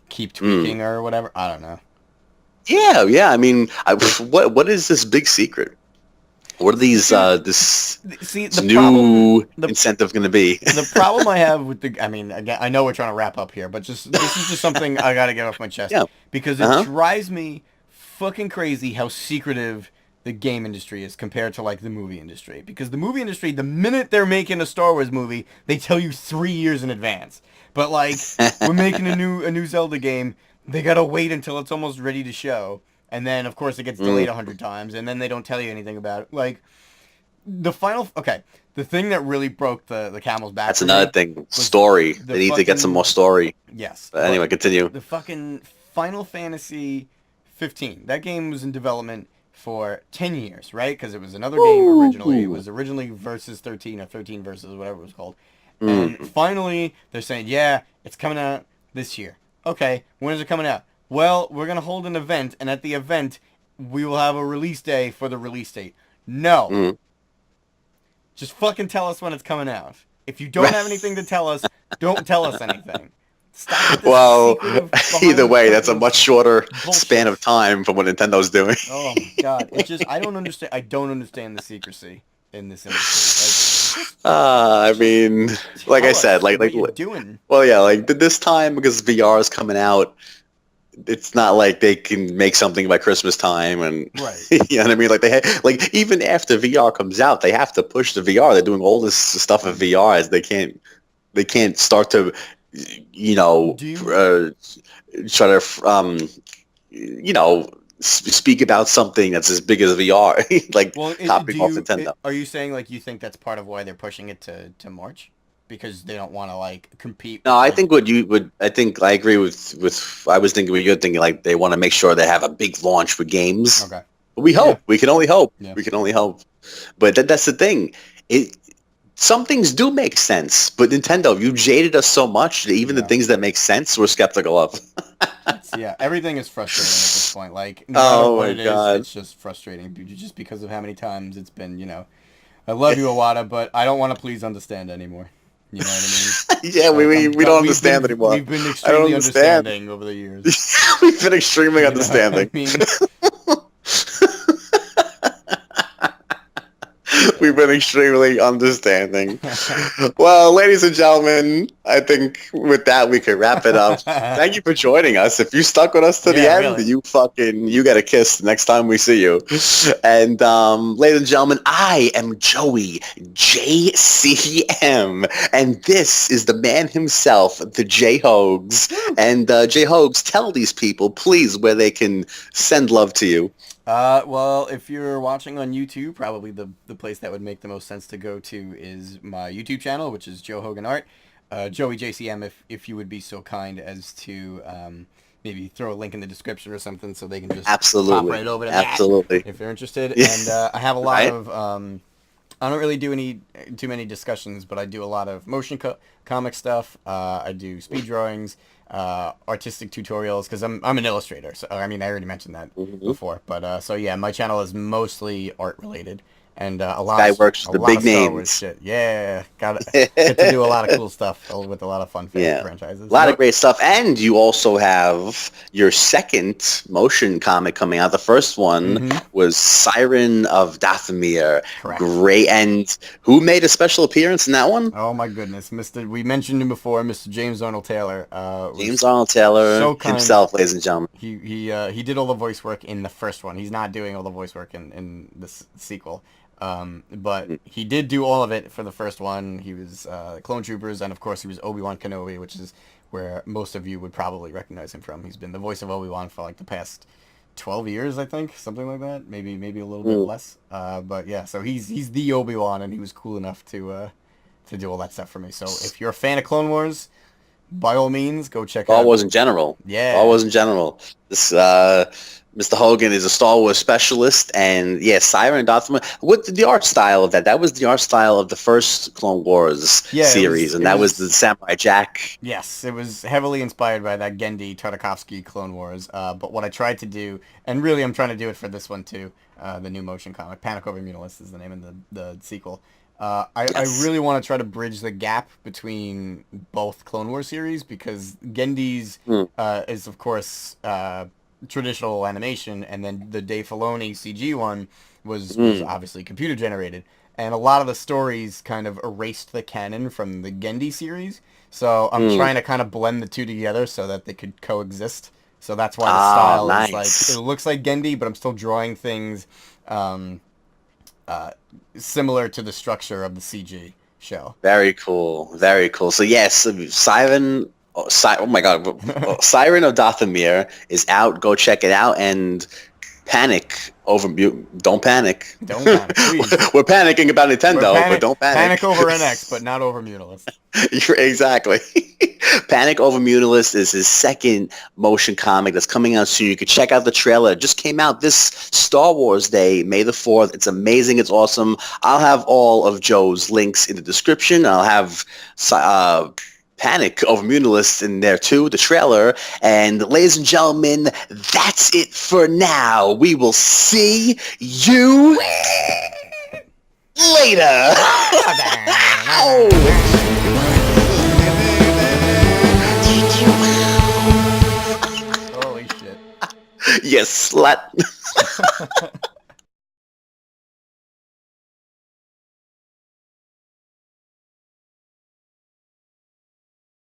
keep tweaking or whatever. I don't know. Yeah. I mean, what is this big secret? What are these this new incentive going to be? The problem I have with I mean, again, I know we're trying to wrap up here, but this is just something I got to get off my chest. Yeah. Because it drives me fucking crazy how secretive the game industry is compared to like the movie industry. Because the movie industry, the minute they're making a Star Wars movie, they tell you 3 years in advance. But like we're making a new Zelda game, they got to wait until it's almost ready to show. And then, of course, it gets delayed 100 times, and then they don't tell you anything about it. Like, the thing that really broke the camel's back. That's another thing. Story. They need to get some more story. Yes. But anyway, continue. The fucking Final Fantasy 15. That game was in development for 10 years, right? Because it was another game originally. It was originally versus 13 or 13 versus whatever it was called. And finally, they're saying, yeah, it's coming out this year. Okay, when is it coming out? Well, we're going to hold an event, and at the event, we will have a release day for the release date. No. Just fucking tell us when it's coming out. If you don't have anything to tell us, don't tell us anything. Stop with this either way, that's a much shorter span of time from what Nintendo's doing. Oh, my God. I don't understand the secrecy in this industry. I mean, like I said, like what you're doing. Well, yeah, like this time, because VR is coming out, it's not like they can make something by Christmas time, and right. You know what I mean. Like even after VR comes out, they have to push the VR. They're doing all this stuff in VR as they can't start to, try to speak about something that's as big as VR, like copying off Nintendo. Are you saying like you think that's part of why they're pushing it to March? Because they don't want to like compete. No, I think I agree with. I was thinking what you're thinking. Like they want to make sure they have a big launch for games. Okay. But we hope. Yeah. We can only hope. Yeah. We can only hope. But that's the thing. Some things do make sense. But Nintendo, you jaded us so much that even the things that make sense, we're skeptical of. Yeah, everything is frustrating at this point. Like no matter what it is, it's just frustrating. Just because of how many times it's been. I love you, Iwata, but I don't want to please understand anymore. You know what I mean? Yeah, we don't understand anymore. We've been extremely understanding over the years. We've been extremely understanding. We've been extremely understanding. Well, ladies and gentlemen, I think with that we can wrap it up. Thank you for joining us. If you stuck with us to the end, really. You get a kiss next time we see you. And ladies and gentlemen, I am Joey JCM, and this is the man himself, the J-Hogz. And J-Hogz, tell these people, please, where they can send love to you. Well, if you're watching on YouTube, probably the place that would make the most sense to go to is my YouTube channel, which is Joe Hogan Art. Joey JCM, if you would be so kind as to maybe throw a link in the description or something so they can just pop right over to that if they're interested. And I have a lot of... I don't really do too many discussions, but I do a lot of motion comic stuff. I do speed drawings, artistic tutorials, because I'm an illustrator. So I mean, I already mentioned that before. But so yeah, my channel is mostly art related, and a lot of the big names. Shit. Yeah, get to do a lot of cool stuff with a lot of fun franchises. A lot of great stuff, and you also have your second motion comic coming out. The first one was SIREN of Dathomir. Correct. Great, and who made a special appearance in that one? Oh my goodness, we mentioned him before, Mr. James Arnold Taylor. James Arnold Taylor himself, ladies and gentlemen. He did all the voice work in the first one. He's not doing all the voice work in this sequel. But he did do all of it for the first one. He was Clone Troopers, and of course he was Obi-Wan Kenobi, which is where most of you would probably recognize him from. He's been the voice of Obi-Wan for like the past 12 years, I think, something like that. Maybe a little bit less. But yeah, so he's the Obi-Wan, and he was cool enough to do all that stuff for me. So if you're a fan of Clone Wars, by all means, go check Star out. Wars in general. Yeah. Star Wars in general. This Mr. Hogan is a Star Wars specialist, and yeah, Siren and Dathomir. What the art style of that? That was the art style of the first Clone Wars series, and that was the Samurai Jack. Yes, it was heavily inspired by that Gendy Tartakovsky Clone Wars. But what I tried to do, and really I'm trying to do it for this one too, the new motion comic, Panic Over MUUNILIST is the name of the sequel. I really want to try to bridge the gap between both Clone Wars series, because Gendy's is, of course, traditional animation, and then the Dave Filoni CG one was obviously computer generated. And a lot of the stories kind of erased the canon from the Gendy series. So I'm trying to kind of blend the two together so that they could coexist. So that's why the style is like, it looks like Gendy, but I'm still drawing things similar to the structure of the CG show. Very cool. Very cool. So yes, Siren. Oh my God, Siren of Dathomir is out. Go check it out and panic over. Don't panic. Don't panic, please. We're panicking about Nintendo, but don't panic. Panic over NX, but not over MUUNILIST. Exactly. Panic Over MUUNILIST is his second motion comic that's coming out soon. You can check out the trailer. It just came out this Star Wars Day, May the 4th. It's amazing. It's awesome. I'll have all of Joe's links in the description. I'll have Panic Over MUUNILIST in there too, the trailer. And ladies and gentlemen, that's it for now. We will see you later. Holy shit. Yes, slut.